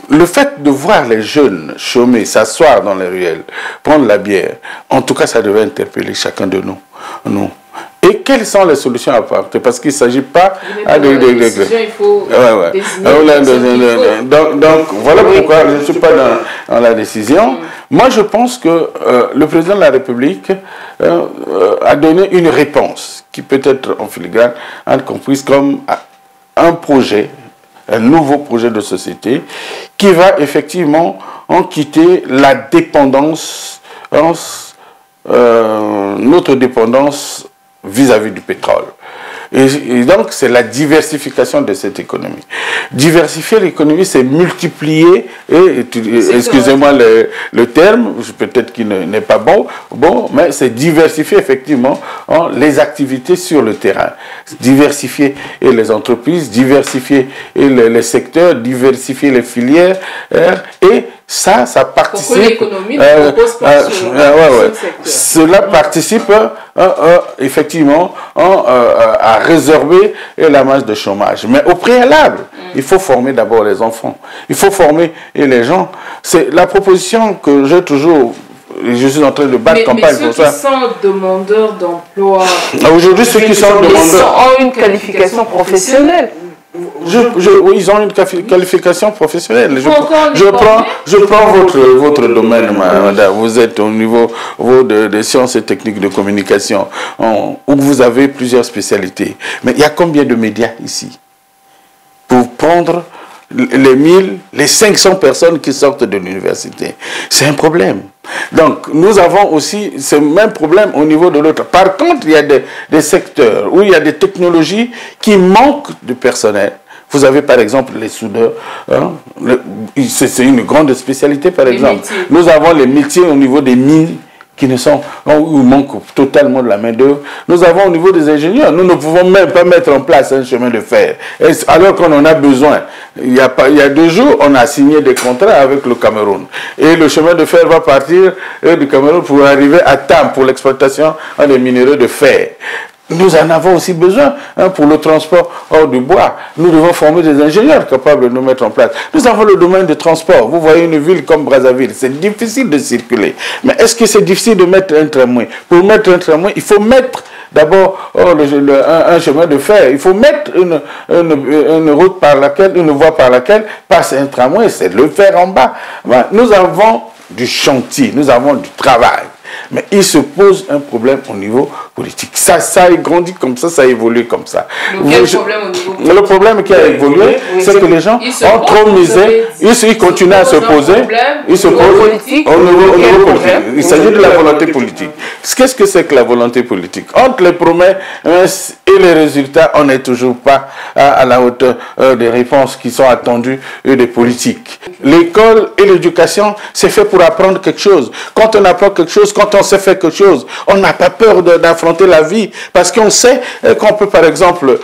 Speaker 5: Le fait de voir les jeunes chômer, s'asseoir dans les ruelles, prendre la bière, en tout cas, ça devait interpeller chacun de nous. Et quelles sont les solutions à apporter? Parce qu'il ne s'agit pas...
Speaker 1: il faut
Speaker 5: donc, voilà pourquoi je ne suis pas dans la décision. Moi, je pense que le président de la République a donné une réponse qui peut être en filigrane, comprise comme un projet, un nouveau projet de société qui va effectivement en quitter la dépendance, notre dépendance vis-à-vis du pétrole. Et donc, c'est la diversification de cette économie. Diversifier l'économie, c'est multiplier, excusez-moi le terme, peut-être qu'il n'est pas bon, mais c'est diversifier effectivement les activités sur le terrain. Diversifier les entreprises, diversifier les secteurs, diversifier les filières, et ça participe...
Speaker 1: l'économie ne propose pas
Speaker 5: Cela participe effectivement à résorber la masse de chômage. Mais au préalable, il faut former d'abord les enfants. Il faut former les gens. C'est la proposition que j'ai toujours je suis en train de battre campagne pour ça.
Speaker 1: Mais ceux qui sont demandeurs d'emploi...
Speaker 5: Aujourd'hui, ceux qui sont demandeurs...
Speaker 1: ont une qualification professionnelle.
Speaker 5: Oui, ils ont une qualification professionnelle. Je prends votre domaine, madame. Vous êtes au niveau de sciences et techniques de communication, où vous avez plusieurs spécialités. Mais il y a combien de médias ici? Pour prendre les 1000, les 500 personnes qui sortent de l'université. C'est un problème. Donc, nous avons aussi ce même problème au niveau de l'autre. Par contre, il y a des secteurs où il y a des technologies qui manquent de personnel. Vous avez par exemple les soudeurs, hein, c'est une grande spécialité par exemple. Nous avons les métiers au niveau des mines qui ne sont, où il manque totalement de la main d'œuvre. Nous avons au niveau des ingénieurs, nous ne pouvons même pas mettre en place un chemin de fer, alors qu'on en a besoin. Il y a 2 jours, on a signé des contrats avec le Cameroun. Et le chemin de fer va partir du Cameroun pour arriver à Tam pour l'exploitation des minéraux de fer. Nous en avons aussi besoin pour le transport hors du bois. Nous devons former des ingénieurs capables de nous mettre en place. Nous avons le domaine du transport. Vous voyez une ville comme Brazzaville, c'est difficile de circuler. Mais est-ce que c'est difficile de mettre un tramway? Pour mettre un tramway, il faut mettre d'abord un chemin de fer. Il faut mettre une route par laquelle, une voie par laquelle passe un tramway. C'est le fer en bas. Nous avons du chantier, nous avons du travail. Mais il se pose un problème au niveau politique. Ça a grandi comme ça a évolué comme ça.
Speaker 1: Donc, quel problème au niveau politique?
Speaker 5: Le problème qui a évolué, c'est que les gens ont trop misé, ils continuent à se poser, ils se posent au niveau politique. Il s'agit de la volonté politique. Qu'est-ce que c'est que la volonté politique? Entre les promesses et les résultats, on n'est toujours pas à la hauteur des réponses qui sont attendues des politiques. L'école et l'éducation, c'est fait pour apprendre quelque chose. Quand on apprend quelque chose, quand on sait faire quelque chose, on n'a pas peur d'affronter la vie parce qu'on sait qu'on peut par exemple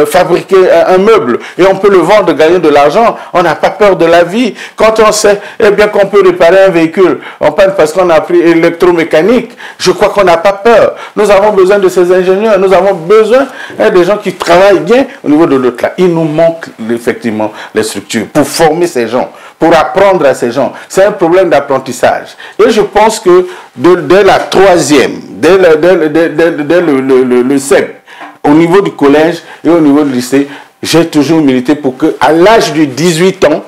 Speaker 5: fabriquer un meuble et on peut le vendre, gagner de l'argent. On n'a pas peur de la vie. Quand on sait bien qu'on peut réparer un véhicule, on parle parce qu'on a appris électromécanique, je crois qu'on n'a pas peur. Nous avons besoin de ces ingénieurs, nous avons besoin des gens qui travaillent bien au niveau de l'autre là. Il nous manque effectivement les structures pour former ces gens, pour apprendre à ces gens. C'est un problème d'apprentissage. Et je pense que dès la 3e, dès le CEP, au niveau du collège et au niveau du lycée, j'ai toujours milité pour qu'à l'âge de 18 ans,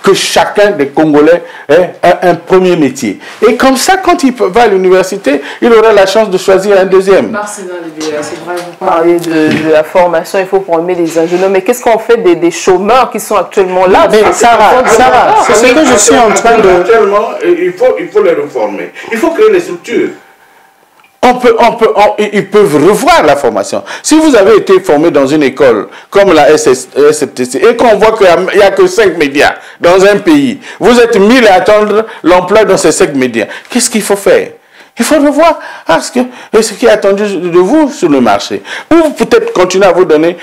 Speaker 5: que chacun des Congolais ait un premier métier. Et comme ça, quand il va à l'université, il aura la chance de choisir un deuxième.
Speaker 1: Merci, c'est vrai, vous parlez de la formation, il faut former les ingénieurs. Mais qu'est-ce qu'on fait des chômeurs qui sont actuellement là?
Speaker 2: Sarah, c'est ce que je suis en train de...
Speaker 5: Actuellement, il faut les reformer. Il faut créer les structures. Ils peuvent revoir la formation. Si vous avez été formé dans une école comme la SFTC et qu'on voit qu'il n'y a que 5 médias dans un pays, vous êtes 1000 à attendre l'emploi dans ces 5 médias. Qu'est-ce qu'il faut faire? Il faut revoir ce qui est attendu de vous sur le marché. Ou peut-être continuer à vous donner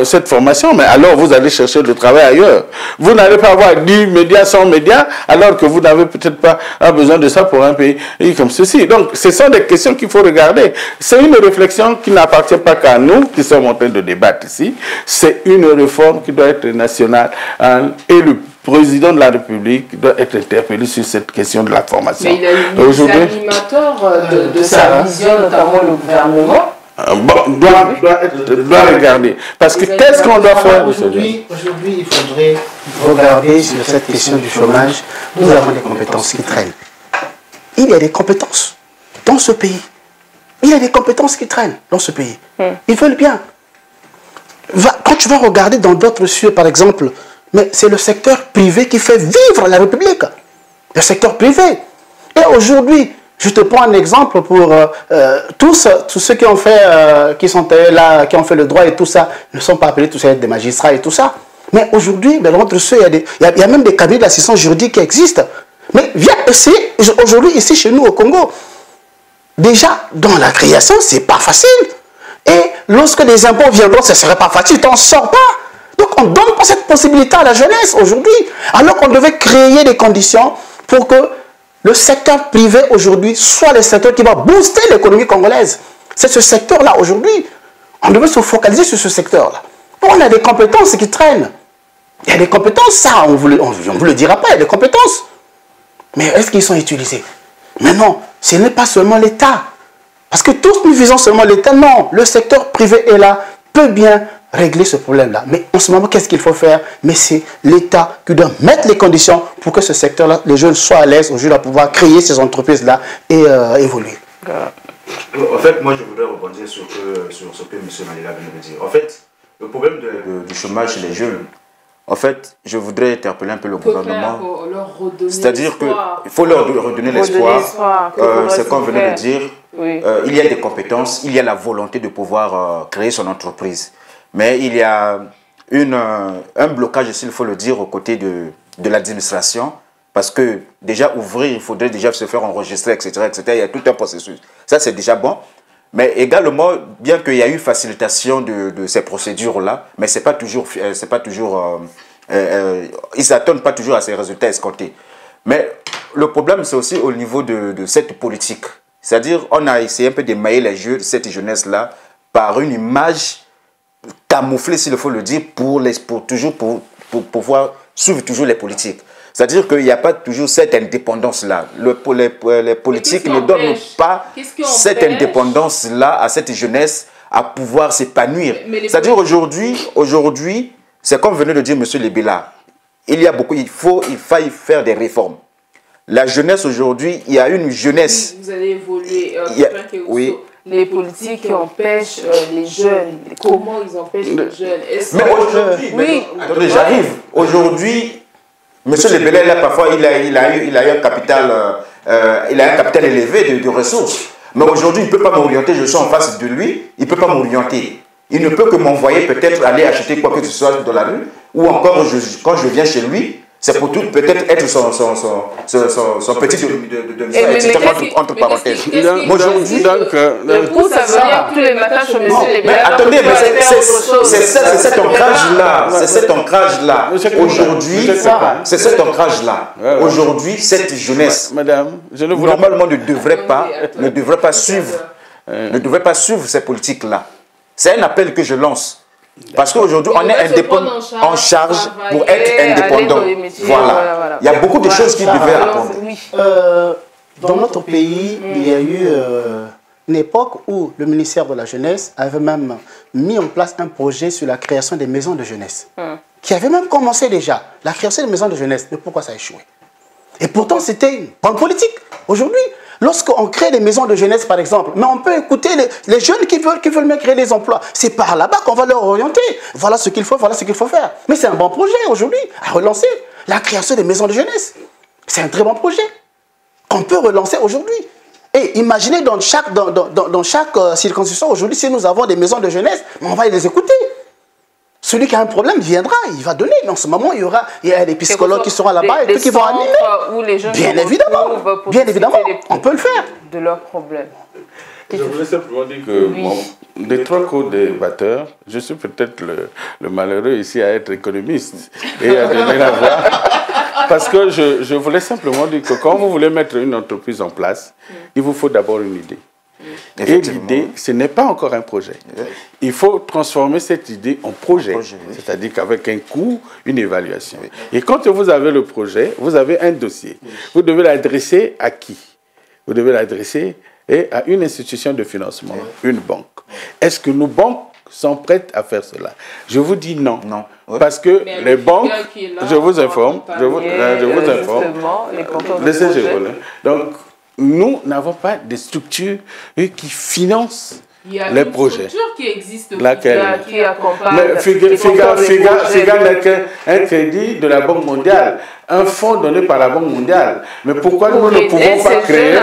Speaker 5: cette formation, mais alors vous allez chercher du travail ailleurs. Vous n'allez pas avoir 10 médias, 100 médias, alors que vous n'avez peut-être pas besoin de ça pour un pays comme ceci. Donc, ce sont des questions qu'il faut regarder. C'est une réflexion qui n'appartient pas qu'à nous, qui sommes en train de débattre ici. C'est une réforme qui doit être nationale et le président de la République doit être interpellé sur cette question de la formation.
Speaker 1: Mais il a les animateurs de sa vision, notamment le gouvernement.
Speaker 5: Doit regarder. Parce que qu'est-ce qu'on doit faire
Speaker 2: aujourd'hui? Il faudrait regarder sur cette question du chômage. Nous avons des compétences qui traînent. Il y a des compétences dans ce pays. Il y a des compétences qui traînent dans ce pays. Ils veulent bien. Quand tu vas regarder dans d'autres cieux, par exemple, mais c'est le secteur privé qui fait vivre la République. Le secteur privé. Et aujourd'hui, je te prends un exemple pour tous ceux qui ont fait, qui ont fait le droit et tout ça, ne sont pas appelés tous à être des magistrats et tout ça. Mais aujourd'hui, dans notre cieux, il y a même des cabinets d'assistance juridique qui existent. Mais viens essayer, aujourd'hui, ici chez nous au Congo, déjà, dans la création, c'est pas facile. Et lorsque les impôts viendront, ce ne serait pas facile, tu n'en sors pas. Donc on ne donne pas cette possibilité à la jeunesse aujourd'hui. Alors qu'on devait créer des conditions pour que le secteur privé aujourd'hui soit le secteur qui va booster l'économie congolaise. C'est ce secteur-là aujourd'hui. On devait se focaliser sur ce secteur-là. On a des compétences qui traînent. Il y a des compétences, ça, on ne vous le dira pas, il y a des compétences. Mais est-ce qu'ils sont utilisés? Mais non, ce n'est pas seulement l'État. Parce que tous nous visons seulement l'État. Non, le secteur privé est là, peut bien régler ce problème-là. Mais en ce moment, qu'est-ce qu'il faut faire? Mais c'est l'État qui doit mettre les conditions pour que ce secteur-là, les jeunes soient à l'aise, aujourd'hui, à pouvoir créer ces entreprises-là et évoluer.
Speaker 4: En fait, moi, je voudrais rebondir sur ce que M. Malila vient de dire. En fait, le problème du chômage chez les jeunes, en fait, je voudrais interpeller un peu le gouvernement. C'est-à-dire qu'il faut leur redonner l'espoir. C'est comme venait de dire. Oui. Il y a des compétences, il y a la volonté de pouvoir créer son entreprise. Mais il y a un blocage, s'il faut le dire, aux côtés de l'administration. Parce que déjà ouvrir, il faudrait déjà se faire enregistrer, etc. Il y a tout un processus. Ça, c'est déjà bon. Mais également, bien qu'il y ait eu facilitation de ces procédures-là, mais c'est pas toujours ils s'attendent pas toujours à ces résultats escomptés. Mais le problème, c'est aussi au niveau de cette politique. C'est-à-dire, on a essayé un peu d'émailler cette jeunesse-là par une image camouflée, s'il faut le dire, pour pouvoir suivre toujours les politiques. C'est-à-dire qu'il n'y a pas toujours cette indépendance-là. Les politiques ne donnent pas cette indépendance-là à cette jeunesse à pouvoir s'épanouir. C'est-à-dire aujourd'hui, c'est comme venait de dire M. Lebila, il faille faire des réformes. La jeunesse aujourd'hui, il y a une jeunesse.
Speaker 1: Vous allez évoluer. Oui. Les politiques qui empêchent les jeunes. Comment ils empêchent les jeunes?
Speaker 4: Mais aujourd'hui, attendez, j'arrive. Aujourd'hui, M. Lebela, là, parfois, il a un capital élevé de ressources. Mais aujourd'hui, il ne peut pas m'orienter. Je suis en face de lui. Il ne peut pas m'orienter. Il ne peut que m'envoyer peut-être aller acheter quoi que ce soit dans la rue. Ou encore, quand je viens chez lui, c'est pour peut-être être son petit domicile, etc. Entre parenthèses.
Speaker 1: Aujourd'hui, le coup, ça veut dire tous les matins chez M. Lebela.
Speaker 4: Mais attendez, c'est cet ancrage-là. C'est cet ancrage-là. Aujourd'hui, c'est cet ancrage-là. Aujourd'hui, cette jeunesse, normalement, ne devrait pas suivre ces politiques-là. C'est un appel que je lance. Parce qu'aujourd'hui, on est indépendant, en charge pour être indépendant. Voilà. Il y a beaucoup de choses qui devaient apprendre.
Speaker 2: Dans notre pays, il y a eu une époque où le ministère de la Jeunesse avait même mis en place un projet sur la création des maisons de jeunesse. Qui avait même commencé déjà, la création des maisons de jeunesse. Mais pourquoi ça a échoué? Et pourtant, c'était une bonne politique. Aujourd'hui, lorsqu'on crée des maisons de jeunesse, par exemple, mais on peut écouter les jeunes qui veulent même créer des emplois. C'est par là-bas qu'on va leur orienter. Voilà ce qu'il faut faire. Mais c'est un bon projet aujourd'hui à relancer. La création des maisons de jeunesse. C'est un très bon projet qu'on peut relancer aujourd'hui. Et imaginez dans chaque circonscription aujourd'hui, si nous avons des maisons de jeunesse, on va les écouter. Celui qui a un problème viendra, il va donner. Mais en ce moment, il y a des psychologues qui seront là-bas et qui vont animer. Bien évidemment, on peut le faire.
Speaker 1: De leurs problèmes.
Speaker 5: Je voulais simplement dire que des trois co-débatteurs, je suis peut-être le malheureux ici à être économiste et à donner la voix. Parce que je voulais simplement dire que quand vous voulez mettre une entreprise en place, il vous faut d'abord une idée. Et l'idée, ce n'est pas encore un projet. Il faut transformer cette idée en projet. C'est-à-dire qu'avec un coût, une évaluation. Et quand vous avez le projet, vous avez un dossier. Vous devez l'adresser à qui? Vous devez l'adresser à une institution de financement, une banque. Est-ce que nos banques sont prêtes à faire cela? Je vous dis non. Parce que les banques, je vous informe, laissez-moi voler. Donc, nous n'avons pas de structure qui finance les projets.
Speaker 1: Il y a une structure qui existe
Speaker 5: qui accompagne. Mais FIGA n'est qu'un crédit de la Banque mondiale, un fonds donné par la Banque mondiale. Mais pourquoi nous ne pouvons pas créer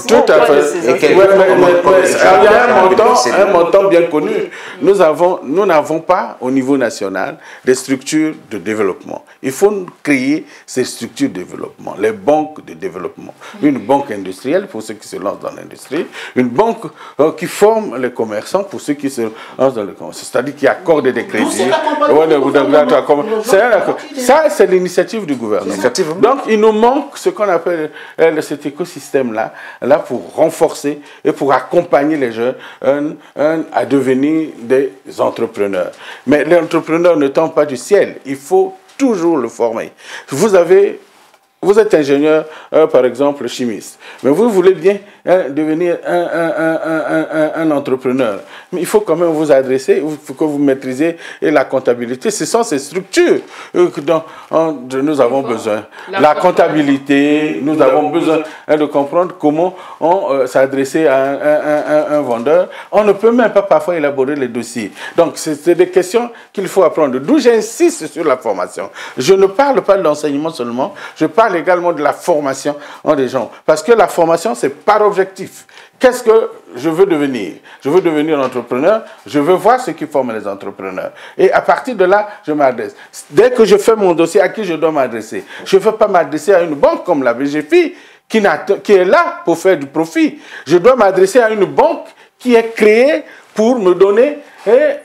Speaker 5: tout à fait. Il y a un montant bien connu. Nous n'avons pas au niveau national des structures de développement. Il faut créer ces structures de développement, les banques de développement. Une banque industrielle pour ceux qui se lancent dans l'industrie, une banque qui forme les commerçants pour ceux qui se lancent dans le commerce. C'est-à-dire qui accorde des crédits. Ça, c'est l'initiative du gouvernement. Donc, il nous manque ce qu'on appelle cet écosystème-là pour renforcer et pour accompagner les jeunes à devenir des entrepreneurs. Mais l'entrepreneur ne tombe pas du ciel. Il faut toujours le former. Vous avez vous êtes ingénieur, par exemple, chimiste, mais vous voulez bien devenir un entrepreneur. Mais il faut quand même vous adresser, il faut que vous maîtrisez la comptabilité. Ce sont ces structures dont nous avons besoin. La comptabilité, nous avons besoin de comprendre comment s'adresser à un vendeur. On ne peut même pas parfois élaborer les dossiers. Donc, c'est des questions qu'il faut apprendre. D'où j'insiste sur la formation. Je ne parle pas de l'enseignement seulement, je parle également de la formation des gens. Parce que la formation, c'est par objectif. Qu'est-ce que je veux devenir? Je veux devenir entrepreneur, je veux voir ce qui forment les entrepreneurs. Et à partir de là, je m'adresse. Dès que je fais mon dossier, à qui je dois m'adresser? Je ne veux pas m'adresser à une banque comme la BGFI, qui est là pour faire du profit. Je dois m'adresser à une banque qui est créée pour me donner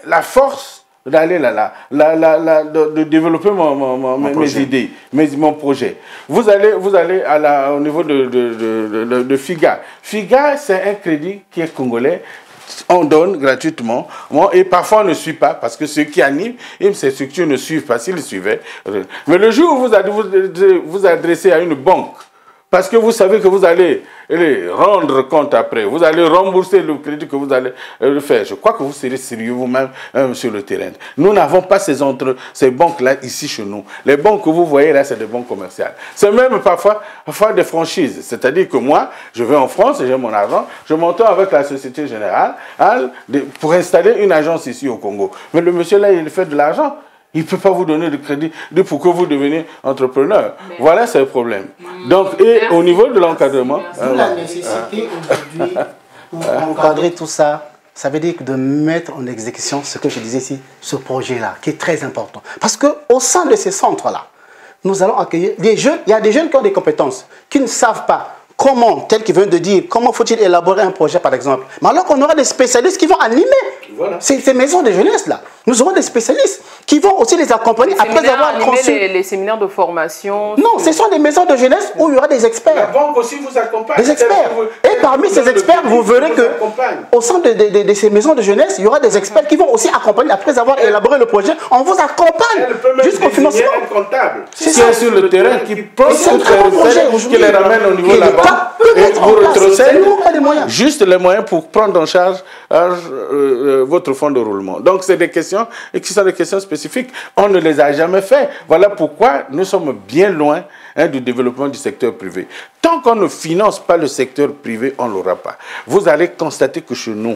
Speaker 5: la force d'aller de développer mes idées, mon projet. Vous allez au niveau de FIGA. FIGA, c'est un crédit qui est congolais. On donne gratuitement, et parfois on ne suit pas, parce que ceux qui animent, ces structures ne suivent pas. S'ils suivaient. Mais le jour où vous adressez à une banque, parce que vous savez que vous allez rendre compte après, vous allez rembourser le crédit que vous allez faire. Je crois que vous serez sérieux vous-même sur le terrain. Nous n'avons pas ces banques-là ici chez nous. Les banques que vous voyez là, c'est des banques commerciales. C'est même parfois des franchises. C'est-à-dire que moi, je vais en France, j'ai mon argent, je m'entends avec la Société Générale pour installer une agence ici au Congo. Mais le monsieur là, il fait de l'argent. Il ne peut pas vous donner de crédit pour que vous deveniez entrepreneur. Voilà, c'est le problème. Donc, au niveau de l'encadrement...
Speaker 2: La nécessité aujourd'hui pour encadrer tout ça, ça veut dire de mettre en exécution ce que je disais ici, ce projet-là, qui est très important. Parce qu'au sein de ces centres-là, nous allons accueillir des jeunes. Il y a des jeunes qui ont des compétences, qui ne savent pas comment, tel qu'il vient de dire, comment faut-il élaborer un projet, par exemple. Mais alors qu'on aura des spécialistes qui vont animer ces maisons de jeunesse-là. Nous aurons des spécialistes qui vont aussi les accompagner après avoir conçu...
Speaker 1: Les séminaires de formation...
Speaker 2: Non, ce sont des maisons de jeunesse où il y aura des experts.
Speaker 5: La banque aussi vous accompagne.
Speaker 2: Des experts. Et parmi ces experts, vous verrez qu'au sein de ces maisons de jeunesse, il y aura des experts qui vont aussi accompagner, après avoir élaboré le projet, on vous accompagne jusqu'au financement.
Speaker 5: C'est ça sur le terrain qui pose toutes les recettes, qui les ramène au niveau de la banque. Et vous retrocèdez juste les moyens pour prendre en charge votre fonds de roulement. Donc, c'est des questions qui sont des questions spécifiques. On ne les a jamais fait. Voilà pourquoi nous sommes bien loin du développement du secteur privé. Tant qu'on ne finance pas le secteur privé, on ne l'aura pas. Vous allez constater que chez nous,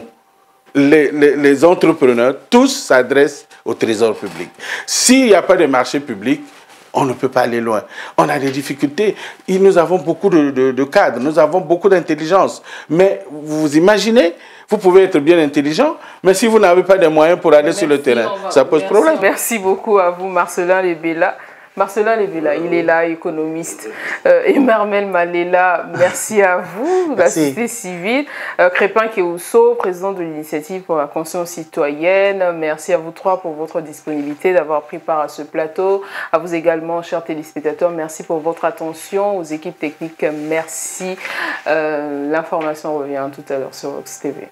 Speaker 5: les entrepreneurs, tous s'adressent au trésor public. S'il n'y a pas de marché public, on ne peut pas aller loin. On a des difficultés. Nous avons beaucoup de cadres, nous avons beaucoup d'intelligence. Mais vous imaginez, vous pouvez être bien intelligent, mais si vous n'avez pas de moyens pour aller sur le terrain, ça pose problème.
Speaker 1: Merci beaucoup à vous, Marcelin Lebela. Marcelin Lebela, il est là, économiste. Et Marmel Malela, merci à vous, la société civile. Crépin Kéousso, président de l'initiative pour la conscience citoyenne. Merci à vous trois pour votre disponibilité, d'avoir pris part à ce plateau. À vous également, chers téléspectateurs, merci pour votre attention. Aux équipes techniques, merci. L'information revient tout à l'heure sur Vox TV.